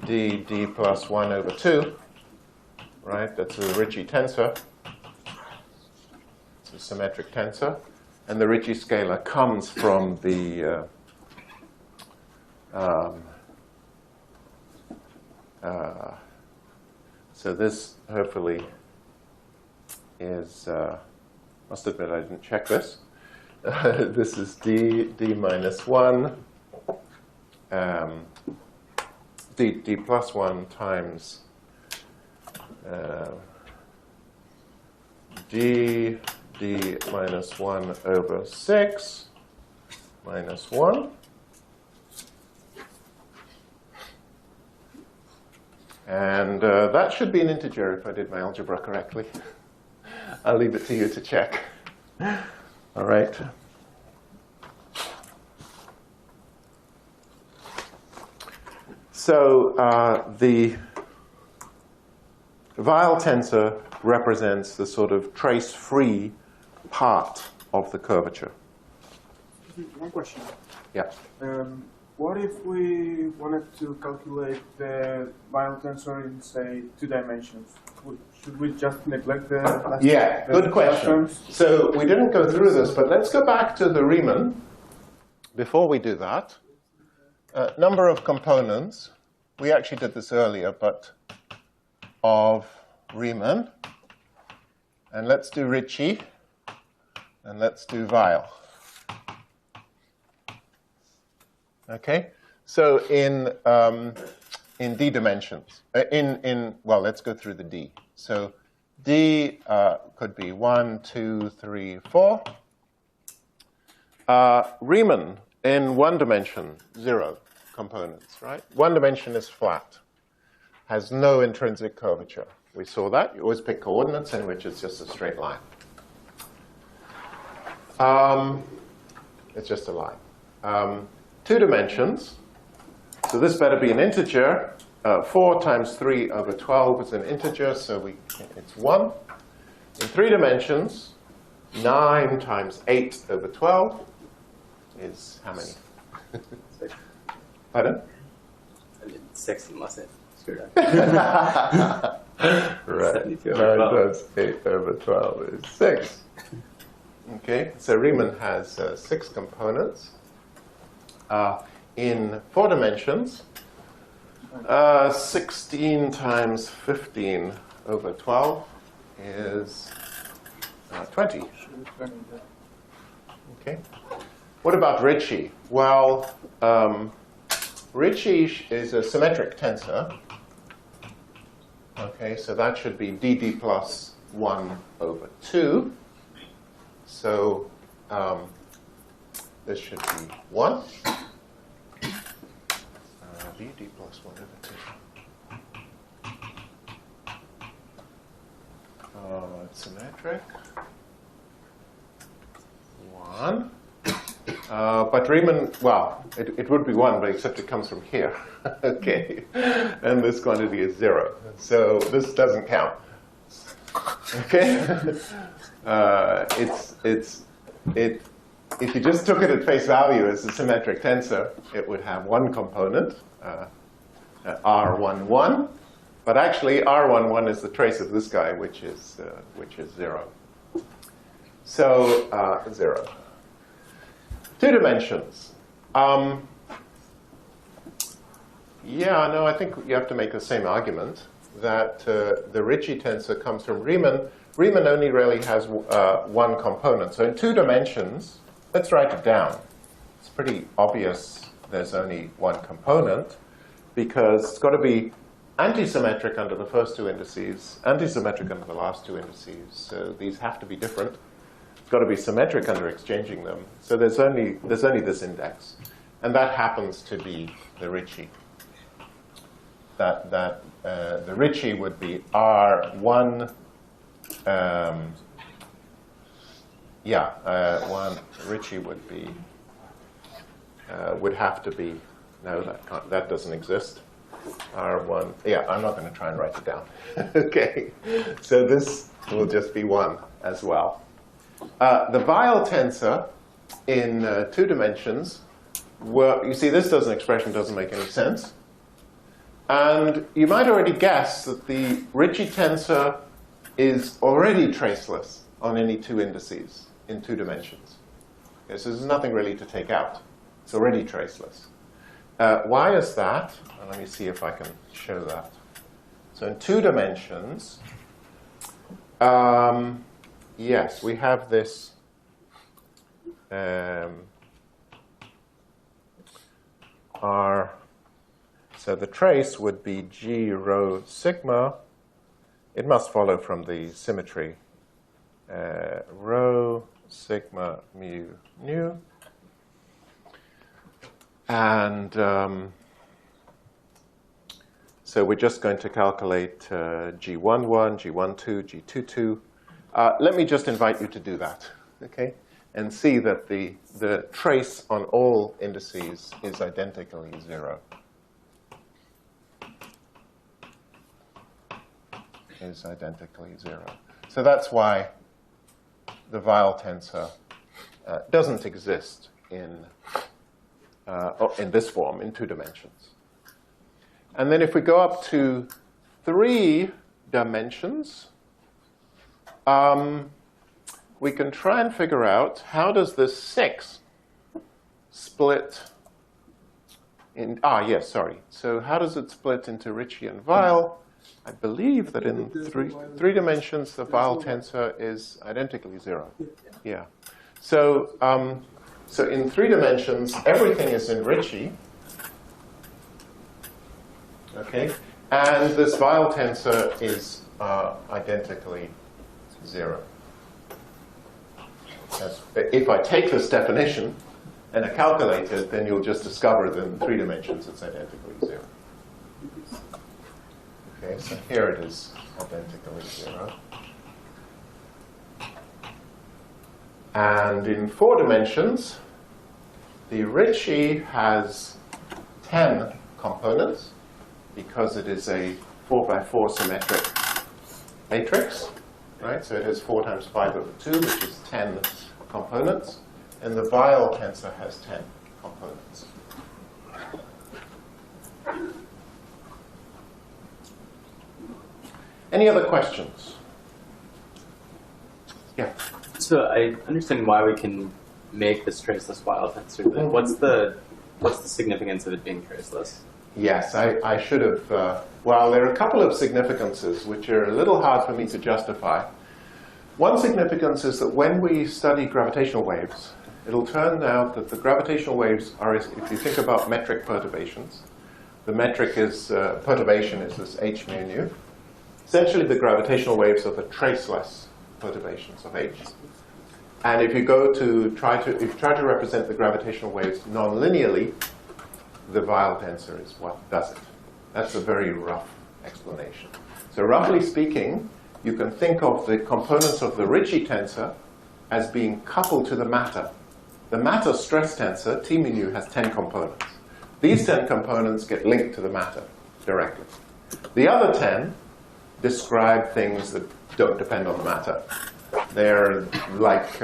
D plus 1 over 2, right? That's a Ricci tensor. It's a symmetric tensor. And the Ricci scalar comes from the so this, hopefully, is, must admit I didn't check this. This is D minus 1, D plus 1 times D minus 1 over 6 minus 1. And that should be an integer if I did my algebra correctly. I'll leave it to you to check. All right. So the Weyl tensor represents the sort of trace-free part of the curvature. One question. Yeah. What if we wanted to calculate the Weyl tensor in, say, 2 dimensions? Should we just neglect the last good question. terms? So we didn't go through this, but let's go back to the Riemann. Before we do that, number of components. We actually did this earlier, but of Riemann. And let's do Ricci. And let's do Weyl. Okay, so in D dimensions, well, let's go through the D. So D could be 1, 2, 3, 4. Riemann in 1 dimension, 0 components, right? 1 dimension is flat, has no intrinsic curvature. We saw that. You always pick coordinates in which it's just a straight line. It's just a line. 2 dimensions, so this better be an integer. 4 times 3 over 12 is an integer, so it's 1. In 3 dimensions, 9 times 8 over 12 is how many? Pardon? 6 must have screwed up. Right. 72 9 over 12. times 8 over 12 is 6. Okay, so Riemann has 6 components. In 4 dimensions, 16 times 15 over 12 is 20. Okay. What about Ricci? Well, Ricci is a symmetric tensor. Okay, so that should be dd plus 1 over 2. So this should be 1. dd plus 1 over 2. It's symmetric. 1. But Riemann, well, it would be 1, but except it comes from here. Okay. And this quantity is 0. So this doesn't count. Okay? If you just took it at face value as a symmetric tensor, it would have one component, R11. But actually, R11 is the trace of this guy, which is 0. So 0. 2 dimensions. Yeah, no, I think you have to make the same argument that the Ricci tensor comes from Riemann. Riemann only really has one component. So in 2 dimensions, let's write it down. It's pretty obvious there's only one component because it's got to be antisymmetric under the first 2 indices, antisymmetric under the last 2 indices. So these have to be different. It's got to be symmetric under exchanging them. So there's only this index. And that happens to be the Ricci. The Ricci would be R1. Ricci would be would have to be, no, that doesn't exist. R1, yeah, I'm not going to try and write it down. Okay, so this will just be 1 as well. The Weil tensor in 2 dimensions, you see this expression doesn't make any sense. And you might already guess that the Ricci tensor is already traceless on any 2 indices in 2 dimensions. Okay, so there's nothing really to take out. It's already traceless. Why is that? Well, let me see if I can show that. So in 2 dimensions, yes, we have this R. So the trace would be G rho sigma. It must follow from the symmetry. Rho sigma mu nu. And so we're just going to calculate G11, G12, G22. Let me just invite you to do that, okay? And see that the trace on all indices is identically 0. Is identically 0. So that's why the Weil tensor doesn't exist in this form, in 2 dimensions. And then if we go up to 3 dimensions, we can try and figure out how does this 6 split in, yes, sorry. So how does it split into Ricci and Weil? I believe that in 3 dimensions, the Weil tensor is identically 0. Yeah. So, so in 3 dimensions, everything is in Ricci. Okay. And this Weil tensor is identically 0. If I take this definition and I calculate it, then you'll just discover that in 3 dimensions it's identically 0. Okay, so here it is identically 0. And in 4 dimensions, the Ricci has 10 components. because it is a 4x4 symmetric matrix, right? So it has 4 times 5 over 2, which is 10 components, and the Weyl tensor has 10 components. Any other questions? Yeah. So I understand why we can make this traceless Weyl tensor, but what's the significance of it being traceless? Yes, I should have. Well, there are a couple of significances which are a little hard for me to justify. One significance is that when we study gravitational waves, it'll turn out that the gravitational waves are, if you think about metric perturbations, the metric is, perturbation is this h mu nu. Essentially, the gravitational waves are the traceless perturbations of h. And if you go to try to represent the gravitational waves non-linearly, the Weyl tensor is what does it. That's a very rough explanation. So roughly speaking, you can think of the components of the Ricci tensor as being coupled to the matter. The matter stress tensor, T mu nu, has 10 components. These 10 components get linked to the matter directly. The other 10 describe things that don't depend on the matter. They're like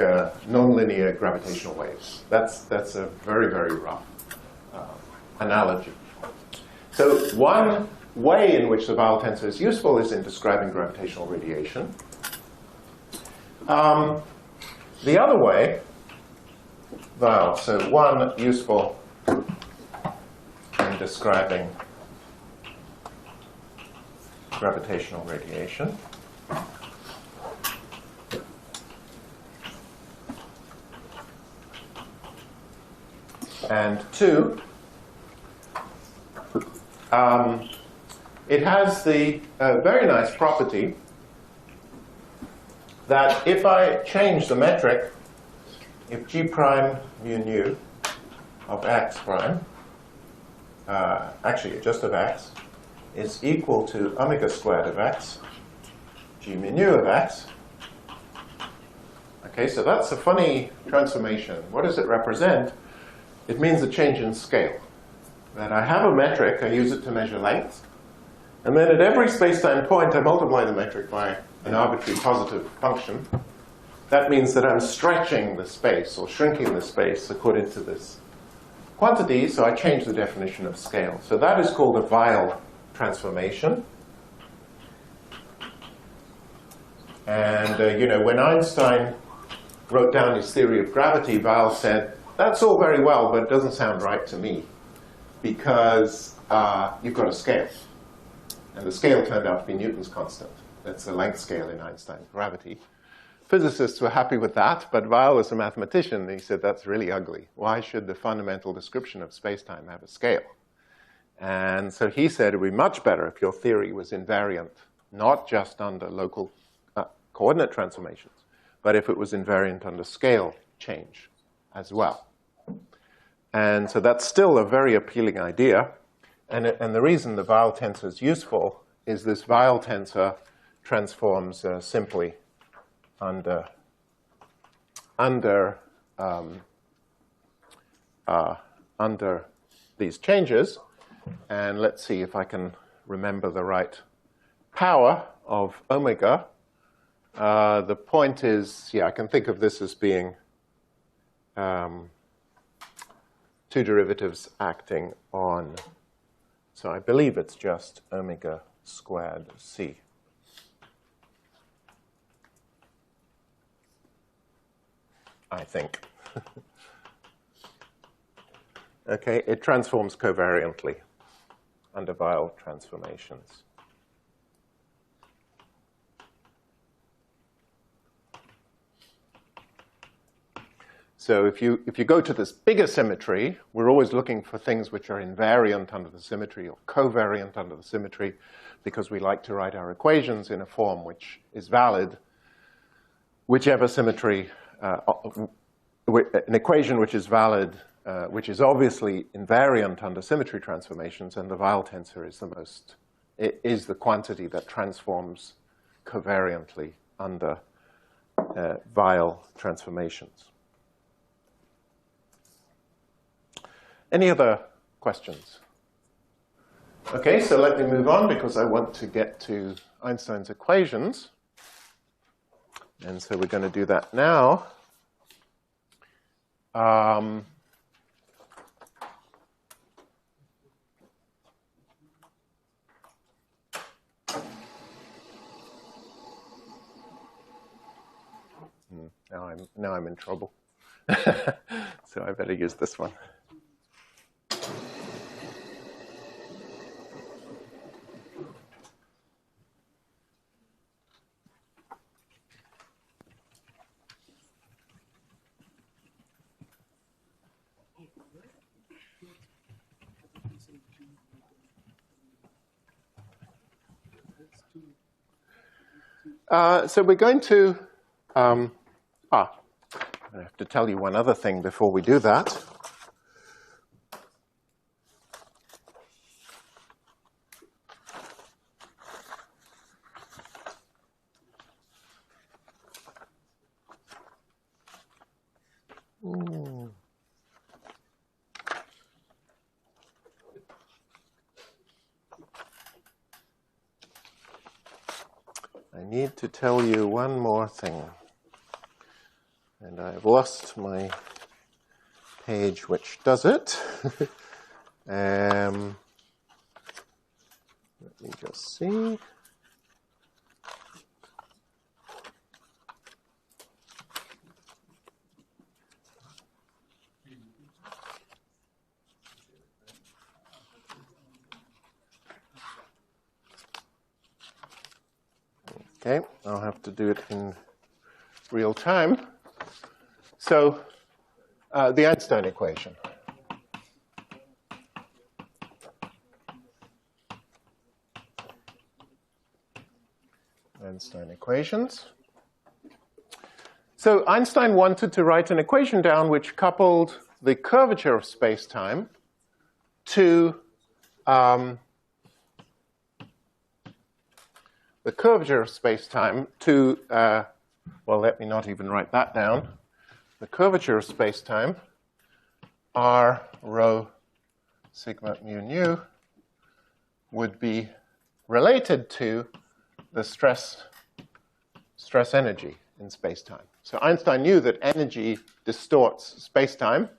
nonlinear gravitational waves. That's a very, very rough analogy. So one way in which the Weyl tensor is useful is in describing gravitational radiation. The other way, well, so one useful in describing gravitational radiation. And two, it has the very nice property that if I change the metric, if g prime mu nu of x prime, actually just of x, is equal to omega squared of x, g mu nu of x. Okay, so that's a funny transformation. What does it represent? It means a change in scale. That I have a metric, I use it to measure length, and then at every space-time point I multiply the metric by an arbitrary positive function. That means that I'm stretching the space or shrinking the space according to this quantity, so I change the definition of scale. So that is called a Weyl transformation. And you know, when Einstein wrote down his theory of gravity, Weyl said, that's all very well, but it doesn't sound right to me, because you've got a scale. And the scale turned out to be Newton's constant. That's the length scale in Einstein's gravity. Physicists were happy with that, but Weyl was a mathematician, and he said, that's really ugly. Why should the fundamental description of space-time have a scale? And so he said it would be much better if your theory was invariant, not just under local coordinate transformations, but if it was invariant under scale change as well. And so that's still a very appealing idea. And the reason the Weyl tensor is useful is this Weyl tensor transforms simply under these changes. And let's see if I can remember the right power of omega. The point is, yeah, I can think of this as being two derivatives acting on, so I believe it's just omega squared c. I think. Okay, it transforms covariantly under Weyl transformations. So if you go to this bigger symmetry, we're always looking for things which are invariant under the symmetry or covariant under the symmetry, because we like to write our equations in a form which is valid, whichever symmetry, an equation which is valid, which is obviously invariant under symmetry transformations, and the Weyl tensor is the quantity that transforms covariantly under Weyl transformations. Any other questions? Okay, so let me move on because I want to get to Einstein's equations. And so we're going to do that now. Now I'm in trouble. So I better use this one. So we're going to, I have to tell you one other thing before we do that. I need to tell you one more thing. And I've lost my page which does it. Let me just see. Okay, I'll have to do it in real time. So, the Einstein equation. Einstein equations. So Einstein wanted to write an equation down which coupled the curvature of space-time to well, let me not even write that down. The curvature of space-time, r rho sigma mu nu, would be related to the stress energy in space-time. So Einstein knew that energy distorts space-time,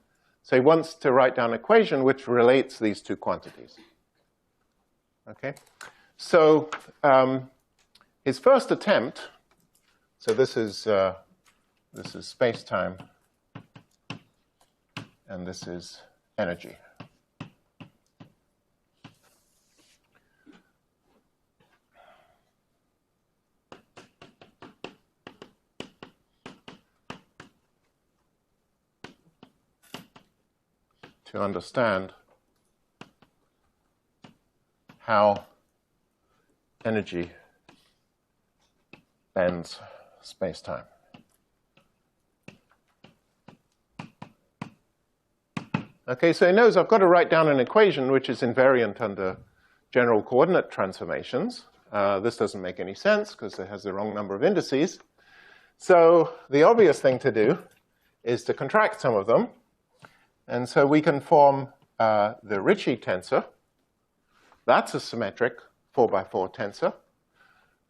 so he wants to write down an equation which relates these two quantities. Okay? So his first attempt, so this is space-time, and this is energy. To understand how energy bends space-time. Okay, so he knows I've got to write down an equation which is invariant under general coordinate transformations. This doesn't make any sense because it has the wrong number of indices. So the obvious thing to do is to contract some of them. And so we can form the Ricci tensor. That's a symmetric 4x4 tensor.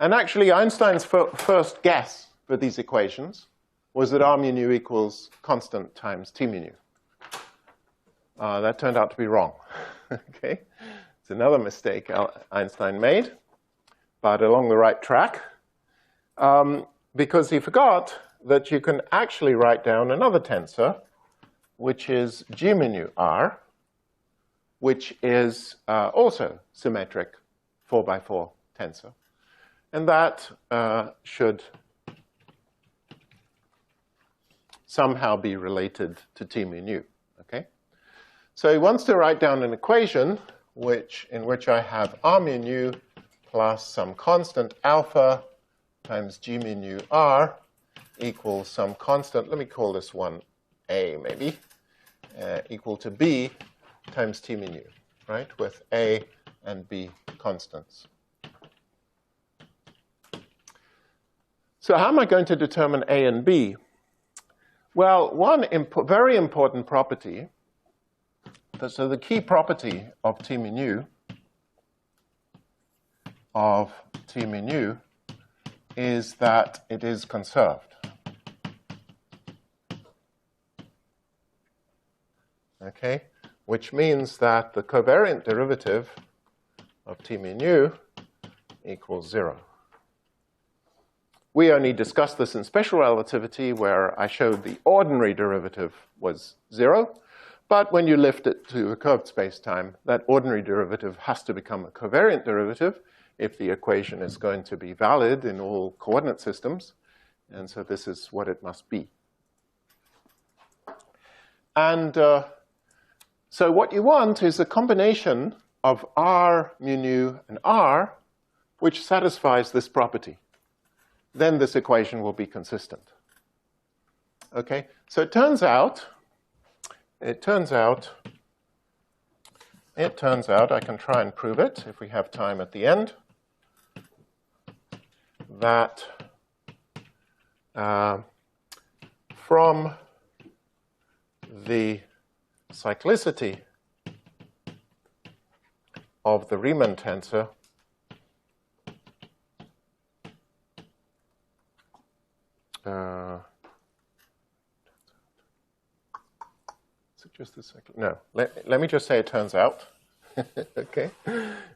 And actually, Einstein's first guess for these equations was that r mu nu equals constant times t mu nu. That turned out to be wrong. Okay, it's another mistake Einstein made, but along the right track, because he forgot that you can actually write down another tensor, which is g mu nu r, which is also symmetric 4x4 tensor. And that should somehow be related to t mu nu. Okay? So he wants to write down an equation in which I have r mu nu plus some constant alpha times g mu nu r equals some constant, let me call this one a maybe, equal to b times t mu nu, right, with a and b constants. So how am I going to determine a and b? Well, one very important property, so the key property of t mu nu of T mu nu is that it is conserved. Okay, which means that the covariant derivative of T mu nu equals 0. We only discussed this in special relativity, where I showed the ordinary derivative was 0. But when you lift it to a curved spacetime, that ordinary derivative has to become a covariant derivative if the equation is going to be valid in all coordinate systems. And so this is what it must be. And so what you want is a combination of R mu nu and R, which satisfies this property. Then this equation will be consistent. Okay, so it turns out, I can try and prove it if we have time at the end, that from the cyclicity of the Riemann tensor, is it just a second? No, let me just say it turns out. Okay,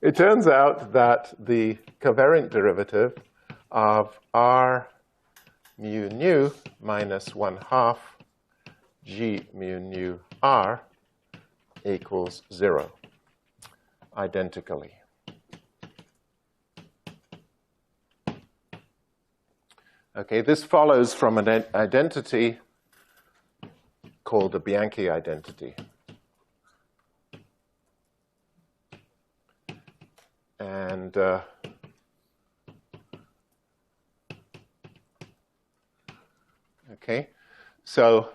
it turns out that the covariant derivative of R mu nu minus 1/2 G mu nu R equals 0, identically. Okay, this follows from an identity called the Bianchi identity. And okay, so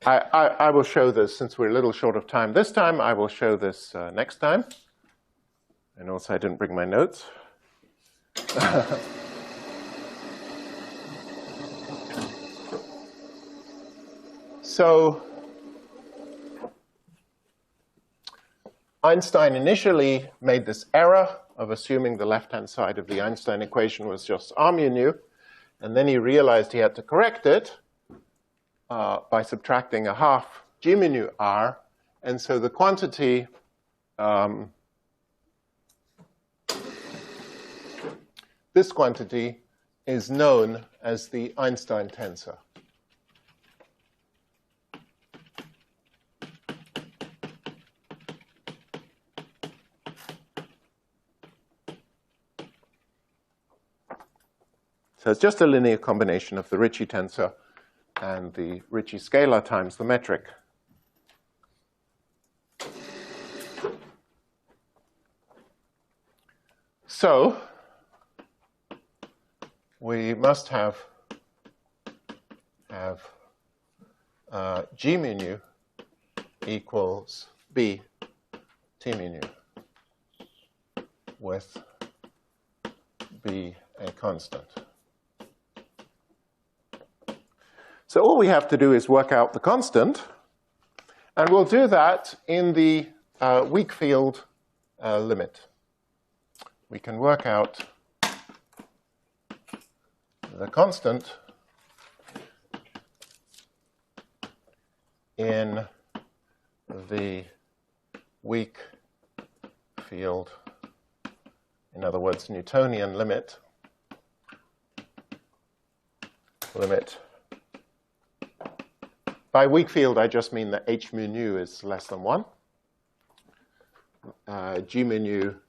I will show this, since we're a little short of time this time. I will show this next time. And also I didn't bring my notes. So Einstein initially made this error of assuming the left-hand side of the Einstein equation was just R mu nu, and then he realized he had to correct it by subtracting 1/2 G mu nu R, and so the quantity this quantity is known as the Einstein tensor. So it's just a linear combination of the Ricci tensor and the Ricci scalar times the metric. So we must have G mu nu equals B T mu nu, with B a constant. So all we have to do is work out the constant, and we'll do that in the weak field limit. We can work out the constant in the weak field, in other words, Newtonian limit. By weak field, I just mean that H mu nu is less than 1. G mu nu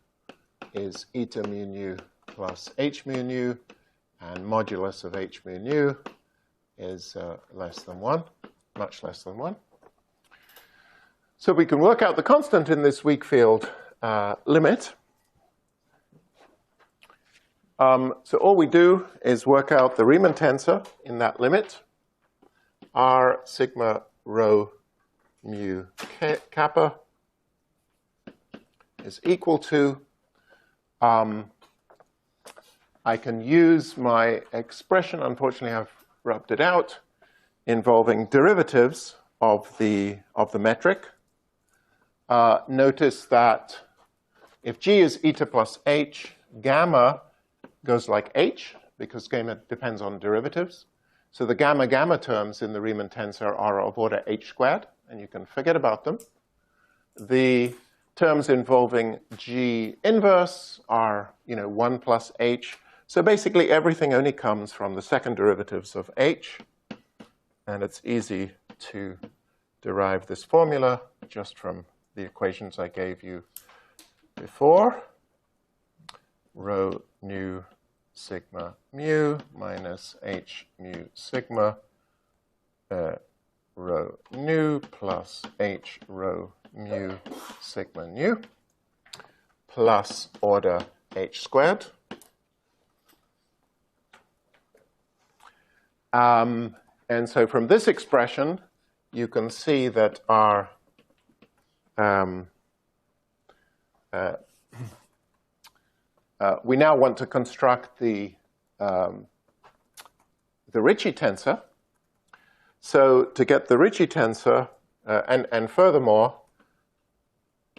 is eta mu nu plus H mu nu, and modulus of H mu nu is less than 1, much less than 1. So we can work out the constant in this weak field limit. So all we do is work out the Riemann tensor in that limit. R sigma rho mu kappa is equal to, I can use my expression, unfortunately I've rubbed it out, involving derivatives of the metric. Notice that if G is eta plus h, gamma goes like h, because gamma depends on derivatives. So the gamma terms in the Riemann tensor are of order h squared, and you can forget about them. The terms involving G inverse are, 1 plus h. So basically everything only comes from the second derivatives of h, and it's easy to derive this formula just from the equations I gave you before. Rho nu sigma mu minus h mu sigma rho nu plus h rho mu sigma nu plus order h squared. And so from this expression, you can see that our we now want to construct the Ricci tensor. So to get the Ricci tensor, and furthermore,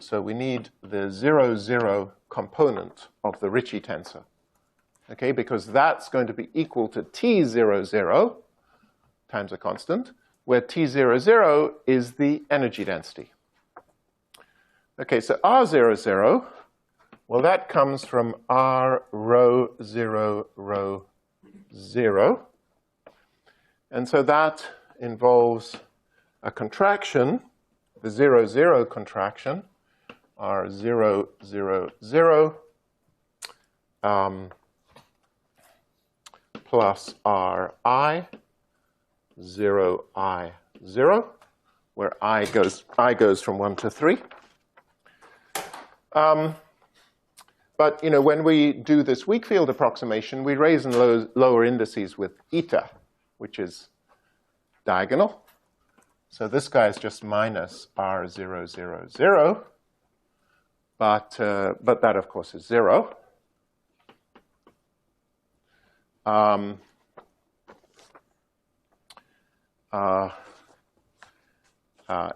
so we need the 0, 0 component of the Ricci tensor, okay, because that's going to be equal to T0, 0 times a constant, where T0, 0 is the energy density. Okay, so R0, 0, well, that comes from R rho 0, rho 0. And so that involves a contraction, the 0, 0 contraction, R 0, 0, 0, plus Ri, 0, I, 0, where I goes from 1 to 3. But when we do this weak field approximation, we raise and lower indices with eta, which is diagonal. So this guy is just minus R0, 0, 0. But that, of course, is 0.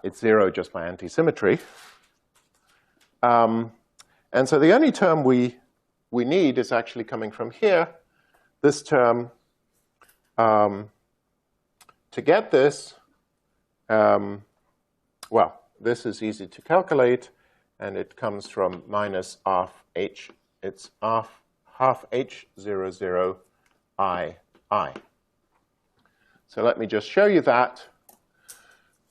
It's 0 just by antisymmetry. And so the only term we need is actually coming from here. This term, to get this, well, this is easy to calculate, and it comes from minus half h. It's half h 0, 0, I. So let me just show you that.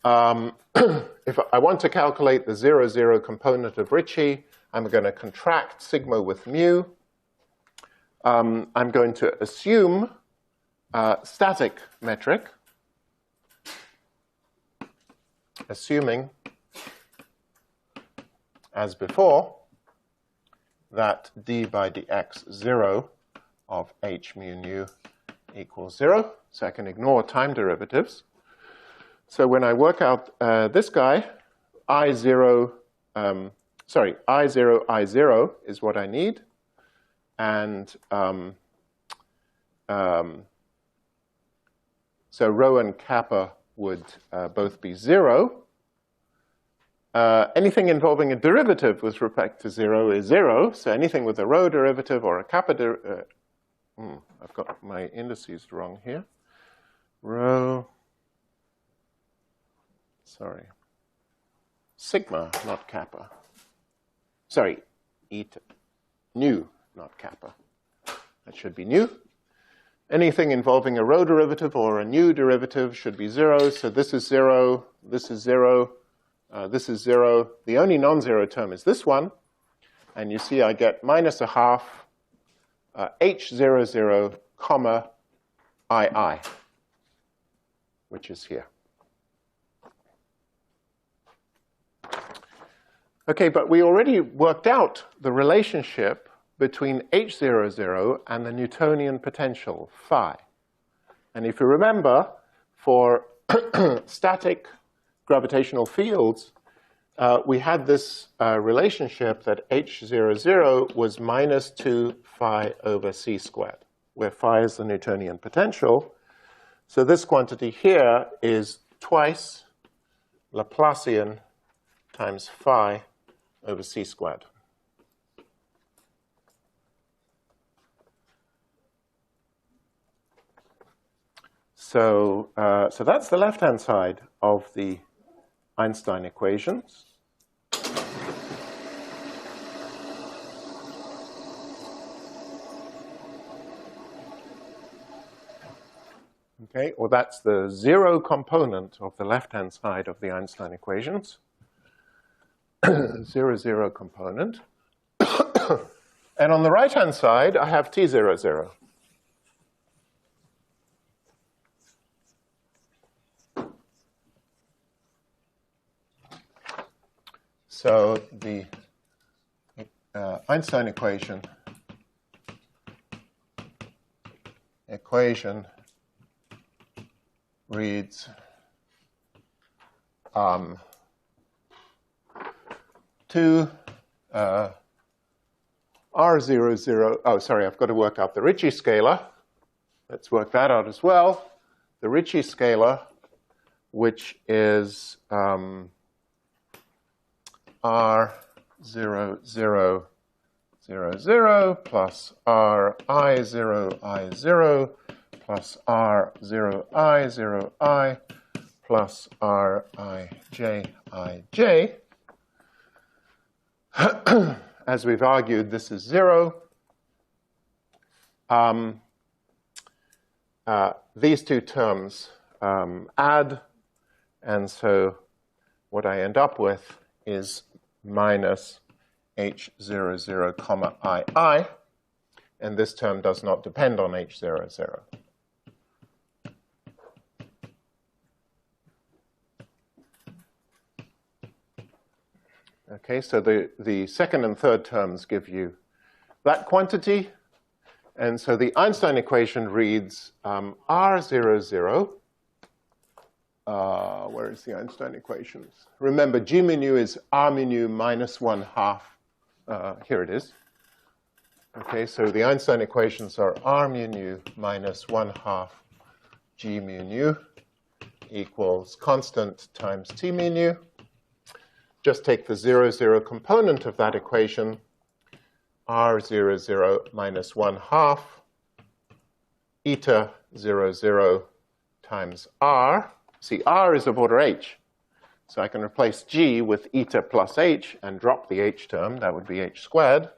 If I want to calculate the 0, 0 component of Ricci, I'm going to contract sigma with mu. I'm going to assume static metric, assuming, as before, that d by dx 0 of h mu nu equals 0. So I can ignore time derivatives. So when I work out this guy, I0, I0 is what I need. And so rho and kappa would both be 0. Anything involving a derivative with respect to 0 is 0. So anything with a rho derivative or a kappa derivative, I've got my indices wrong here. Rho, sorry, sigma, not kappa. Sorry, eta, nu, not kappa. That should be nu. Anything involving a rho derivative or a nu derivative should be 0. So this is 0, this is 0, this is 0. The only non-zero term is this one. And you see I get minus a half h0, 0, comma, I, which is here. Okay, but we already worked out the relationship between h0, 0 and the Newtonian potential, phi. And if you remember, for static gravitational fields, we had this relationship that h0, 0 was minus 2 phi over c squared, where phi is the Newtonian potential. So this quantity here is twice Laplacian times phi over c squared. So that's the left-hand side of the Einstein equations. Okay, or that's the zero component of the left-hand side of the Einstein equations. 0, 0 component. And on the right-hand side, I have T, 0, 0. So the Einstein equation reads R00, oh, sorry, I've got to work out the Ricci scalar. Let's work that out as well. The Ricci scalar, which is R00, 0, 0 plus Ri0, I0 plus R0, I0, I plus Rij, Ij. As we've argued, this is 0. These two terms add, and so what I end up with is minus H00, comma II, and this term does not depend on H00. Okay, so the second and third terms give you that quantity. And so the Einstein equation reads R00. Where is the Einstein equations? Remember, G mu nu is R mu nu minus 1/2. Here it is. Okay, so the Einstein equations are R mu nu minus 1/2 G mu nu equals constant times T mu nu. Just take the 0, 0 component of that equation, R00 minus 1/2 eta 0, 0 times R. See, R is of order H. So I can replace G with eta plus H and drop the H term. That would be H squared.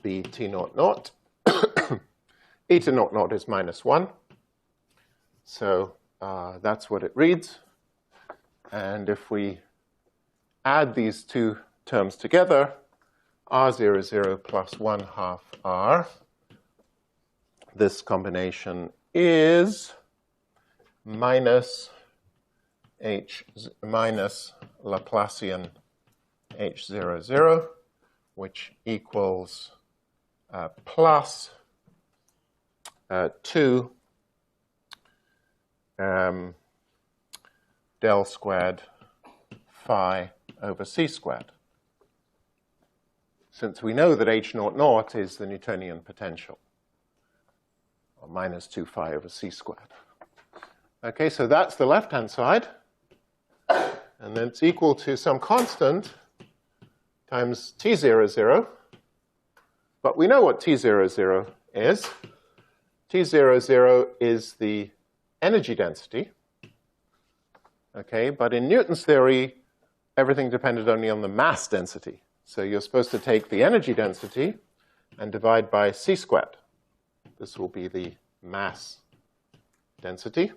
Be T naught naught. Eta naught naught is minus 1. So that's what it reads. And if we add these two terms together, R00 plus 1/2 R, this combination is minus Laplacian H00, which equals plus 2 del squared phi over c squared. Since we know that H naught naught is the Newtonian potential, or minus 2 phi over c squared. Okay, so that's the left-hand side. And then it's equal to some constant times T00. But we know what T00 is. T00 is the energy density. Okay, but in Newton's theory, everything depended only on the mass density. So you're supposed to take the energy density and divide by c squared. This will be the mass density.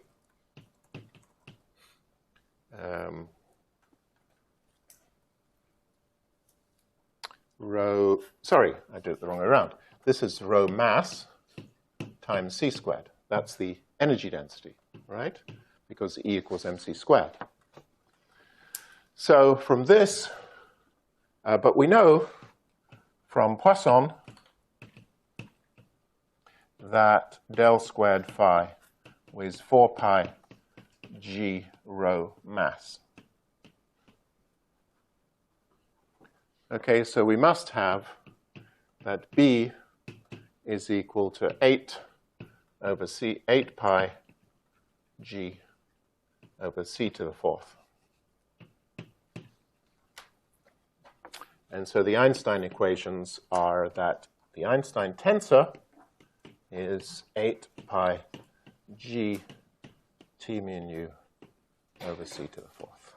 Rho, sorry, I did it the wrong way around. This is rho mass times c squared. That's the energy density, right? Because E equals mc squared. So from this, but we know from Poisson that del squared phi is 4 pi g rho mass. Okay, so we must have that B is equal to 8 over c, 8 pi g over c to the 4th. And so the Einstein equations are that the Einstein tensor is 8 pi g t mu nu over c to the fourth,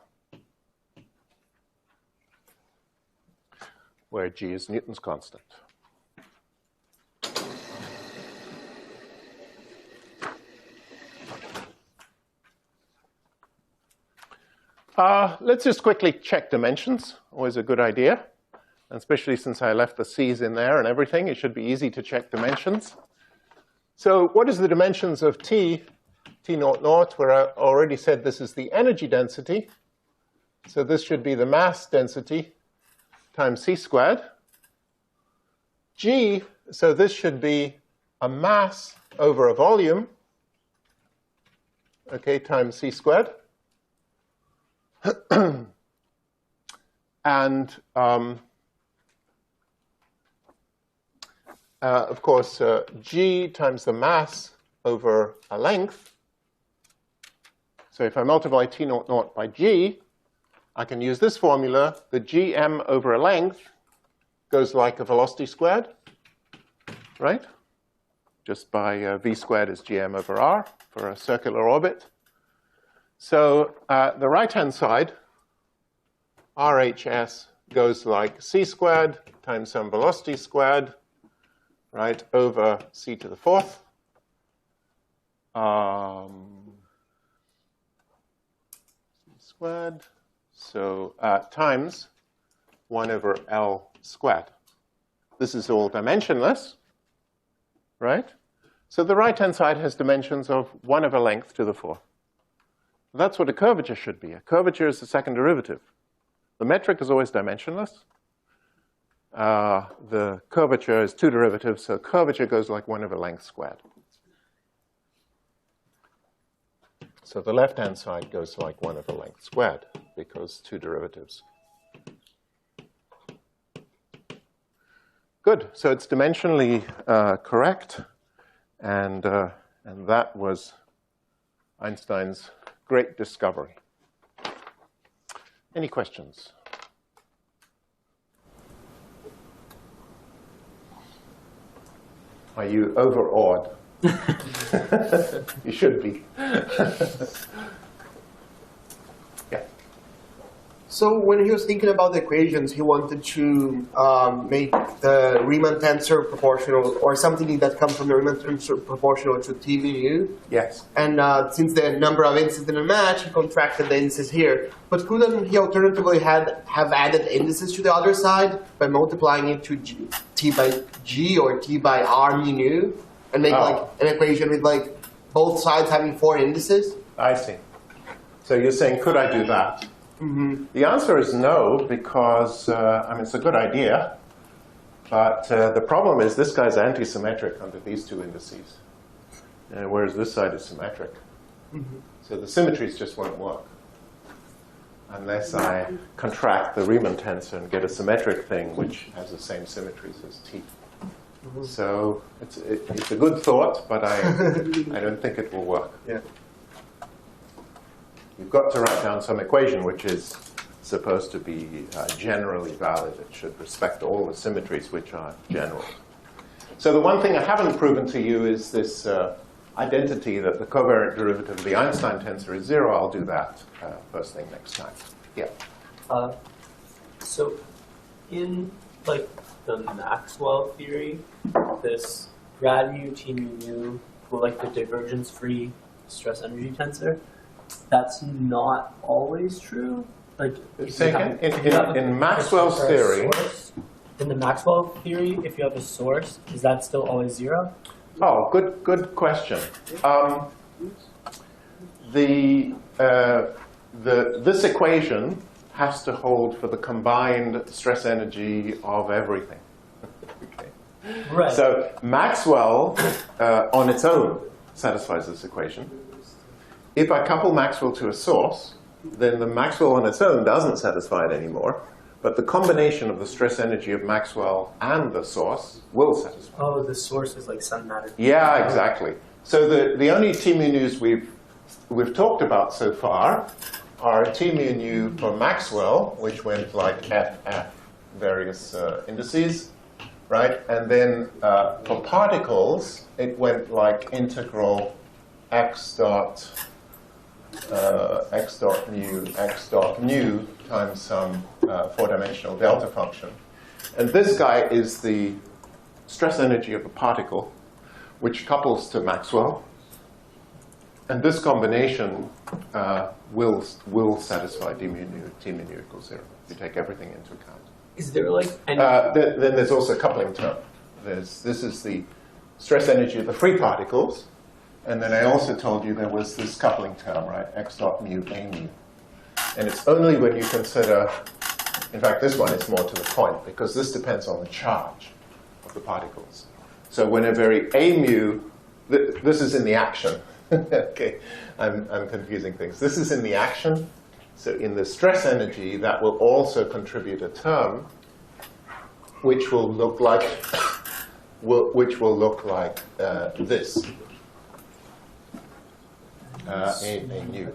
where g is Newton's constant. Let's just quickly check dimensions. Always a good idea. And especially since I left the c's in there and everything, it should be easy to check dimensions. So what is the dimensions of t naught naught, where I already said this is the energy density. So this should be the mass density times c squared. G, so this should be a mass over a volume, okay, times c squared. And of course, g times the mass over a length. So if I multiply t naught naught by g, I can use this formula. The gm over a length goes like a velocity squared, right? Just by v squared is gm over r for a circular orbit. So the right-hand side, RHS, goes like c squared times some velocity squared, right, over c to the fourth. C squared, so times 1 over L squared. This is all dimensionless, right? So the right-hand side has dimensions of 1 over length to the fourth. That's what a curvature should be. A curvature is the second derivative. The metric is always dimensionless. The curvature is two derivatives, so curvature goes like 1 over length squared. So the left-hand side goes like 1 over length squared, because two derivatives. Good, so it's dimensionally correct, and that was Einstein's great discovery. Any questions? Are you overawed? You should be. Yeah. So when he was thinking about the equations, he wanted to make the Riemann tensor proportional, or something that comes from the Riemann tensor proportional to T mu nu. Yes. And since the number of indices didn't match, he contracted the indices here. But couldn't he alternatively have added indices to the other side by multiplying it to T by G or T by R mu nu, and make like an equation with like both sides having 4 indices? I see. So you're saying, could I do that? Mm-hmm. The answer is no, because, I mean, it's a good idea, but the problem is this guy's anti-symmetric under these two indices, whereas this side is symmetric. Mm-hmm. So the symmetries just won't work unless I contract the Riemann tensor and get a symmetric thing which has the same symmetries as T. Mm-hmm. So it's a good thought, but I don't think it will work. Yeah. You've got to write down some equation which is supposed to be generally valid. It should respect all the symmetries which are general. So the one thing I haven't proven to you is this identity that the covariant derivative of the Einstein tensor is 0. I'll do that first thing next time. Yeah. So in like the Maxwell theory, this grad mu T mu nu, for like the divergence-free stress energy tensor, that's not always true. Like in Maxwell's theory. In the Maxwell theory, if you have a source, is that still always 0? Oh, good question. This equation has to hold for the combined stress energy of everything. Okay. Right. So Maxwell on its own satisfies this equation. If I couple Maxwell to a source, then the Maxwell on its own doesn't satisfy it anymore. But the combination of the stress energy of Maxwell and the source will satisfy. Oh, the source is like sun matter. Yeah, exactly. So the only T mu nus we've talked about so far are T mu nu for Maxwell, which went like F, various indices, right? And then for particles, it went like integral x dot nu times some four-dimensional delta function. And this guy is the stress energy of a particle, which couples to Maxwell. And this combination will satisfy d mu nu, t mu nu equals 0. You take everything into account. Is there like any... Then there's also a coupling term. This is the stress energy of the free particles. And then I also told you there was this coupling term, right? X dot mu a mu. And it's only when you consider, in fact, this one is more to the point, because this depends on the charge of the particles. So whenever a mu, this is in the action. Okay, I'm confusing things. This is in the action. So in the stress energy, that will also contribute a term which will look like this. A nu.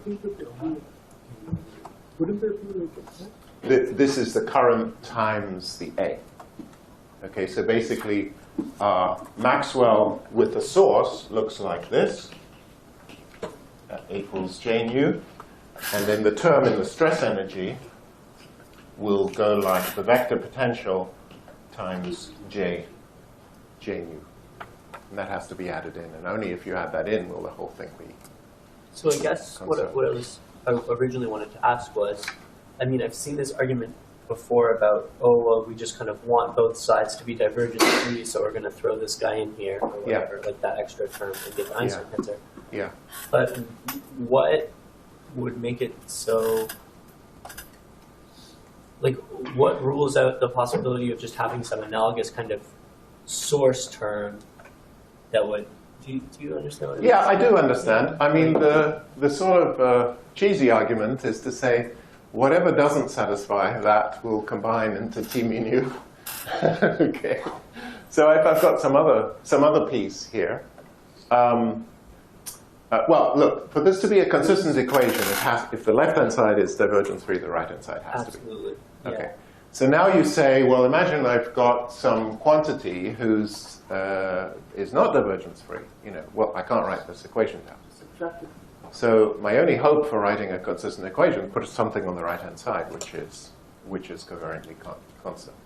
This is the current times the A. Okay, so basically, Maxwell with the source looks like this. Equals J nu. And then the term in the stress energy will go like the vector potential times J nu. And that has to be added in. And only if you add that in will the whole thing be. So I guess what I originally wanted to ask was, I mean, I've seen this argument before about, oh, well, we just kind of want both sides to be divergent free, so we're going to throw this guy in here, or whatever, like that extra term, and get the Einstein tensor. Yeah. But what would make it so, like, what rules out the possibility of just having some analogous kind of source term that would, do you understand what I mean? Yeah, I do understand. I mean, the sort of cheesy argument is to say, whatever doesn't satisfy that will combine into t mu nu. Okay. So if I've got some other piece here, well, look, for this to be a consistent equation, it has, if the left-hand side is divergence free, the right-hand side has to be. Absolutely. Okay. So now you say, well, imagine I've got some quantity whose is not divergence free. You know, well, I can't write this equation down. So my only hope for writing a consistent equation puts something on the right-hand side, which is covariantly constant.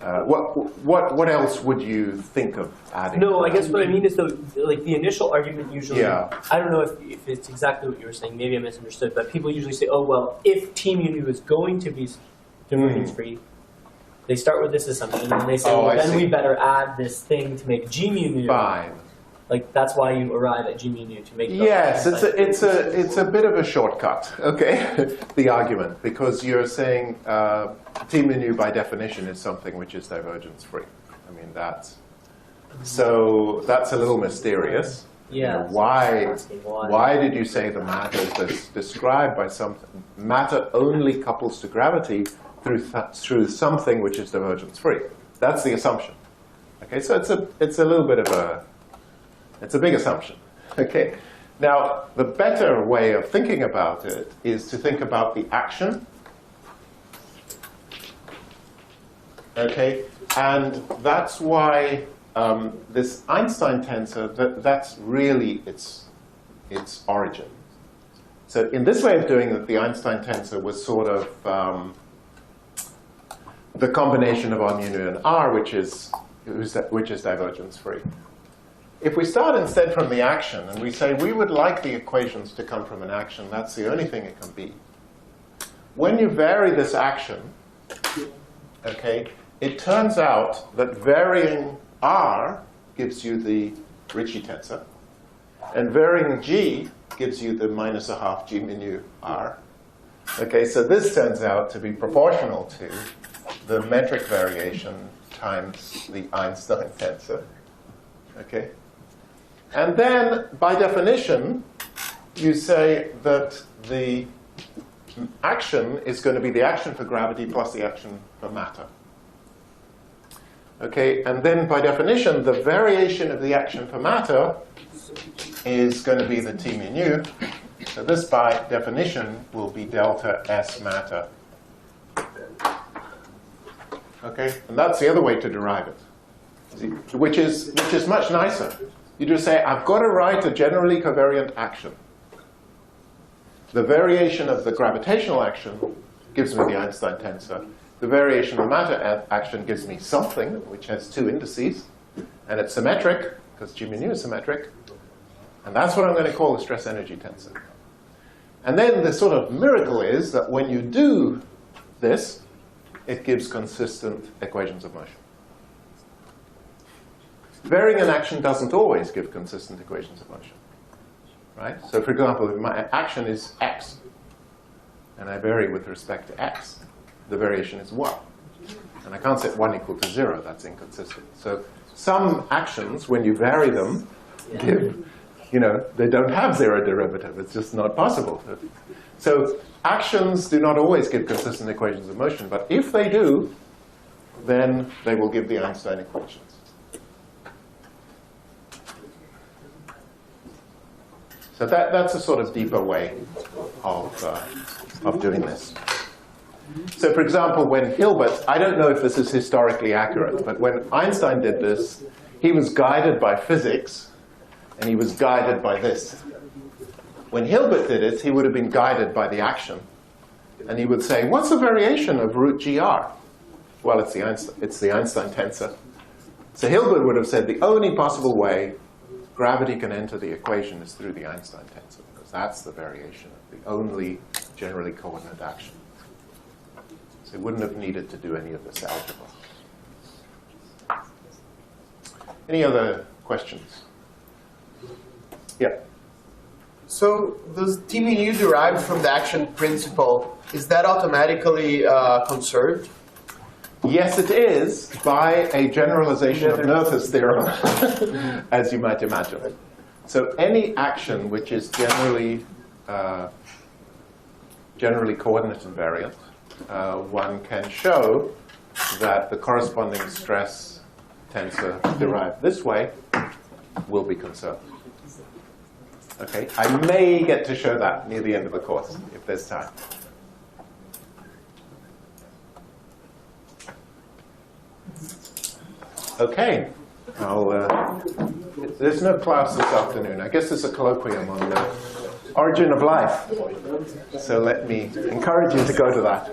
What else would you think of adding? No, I guess what I mean is like the initial argument usually. Yeah. I don't know if it's exactly what you were saying. Maybe I misunderstood. But people usually say, oh well, if t mu nu is going to be divergence free, they start with this assumption, and they say, well, then we better add this thing to make g mu nu. Fine. Like that's why you arrive at g mu nu to make. Yes, it's a bit of a shortcut. Okay, the argument, because you're saying t mu nu by definition is something which is divergence free. I mean that's a little mysterious. Yeah. You know, why did you say the matter that's described by something? Matter only couples to gravity through something which is divergence free. That's the assumption. Okay, so it's a little bit of it's a big assumption. Okay. Now, the better way of thinking about it is to think about the action. Okay, and that's why this Einstein tensor, that's really its origin. So in this way of doing it, the Einstein tensor was sort of the combination of R mu nu and R, which is divergence free. If we start instead from the action, and we say we would like the equations to come from an action, that's the only thing it can be. When you vary this action, okay, it turns out that varying R gives you the Ricci tensor, and varying G gives you the -1/2 G mu nu R. Okay, so this turns out to be proportional to the metric variation times the Einstein tensor. Okay. And then, by definition, you say that the action is going to be the action for gravity plus the action for matter. Okay, and then by definition, the variation of the action for matter is going to be the t mu nu. So this, by definition, will be delta S matter. Okay, and that's the other way to derive it, which is much nicer. You just say, I've got to write a generally covariant action. The variation of the gravitational action gives me the Einstein tensor. The variation of matter action gives me something which has two indices, and it's symmetric, because G mu nu is symmetric. And that's what I'm going to call the stress energy tensor. And then the sort of miracle is that when you do this, it gives consistent equations of motion. Varying an action doesn't always give consistent equations of motion. Right? So for example, if my action is x, and I vary with respect to x, the variation is 1. And I can't set 1 equal to 0. That's inconsistent. So some actions, when you vary them, give, they don't have zero derivative. It's just not possible. So actions do not always give consistent equations of motion. But if they do, then they will give the Einstein equations. So that's a sort of deeper way of doing this. So for example, when Hilbert, I don't know if this is historically accurate, but when Einstein did this, he was guided by physics, and he was guided by this. When Hilbert did it, he would have been guided by the action. And he would say, what's the variation of root GR? Well, it's the Einstein tensor. So Hilbert would have said the only possible way gravity can enter the equation is through the Einstein tensor, because that's the variation of the only generally coordinate action. So he wouldn't have needed to do any of this algebra. Any other questions? Yeah. So does T mu nu derived from the action principle, is that automatically conserved? Yes, it is, by a generalization of Noether's theorem, as you might imagine. So any action which is generally coordinate invariant, one can show that the corresponding stress tensor derived this way will be conserved. Okay, I may get to show that near the end of the course, if there's time. Okay, there's no class this afternoon. I guess there's a colloquium on the origin of life. So let me encourage you to go to that.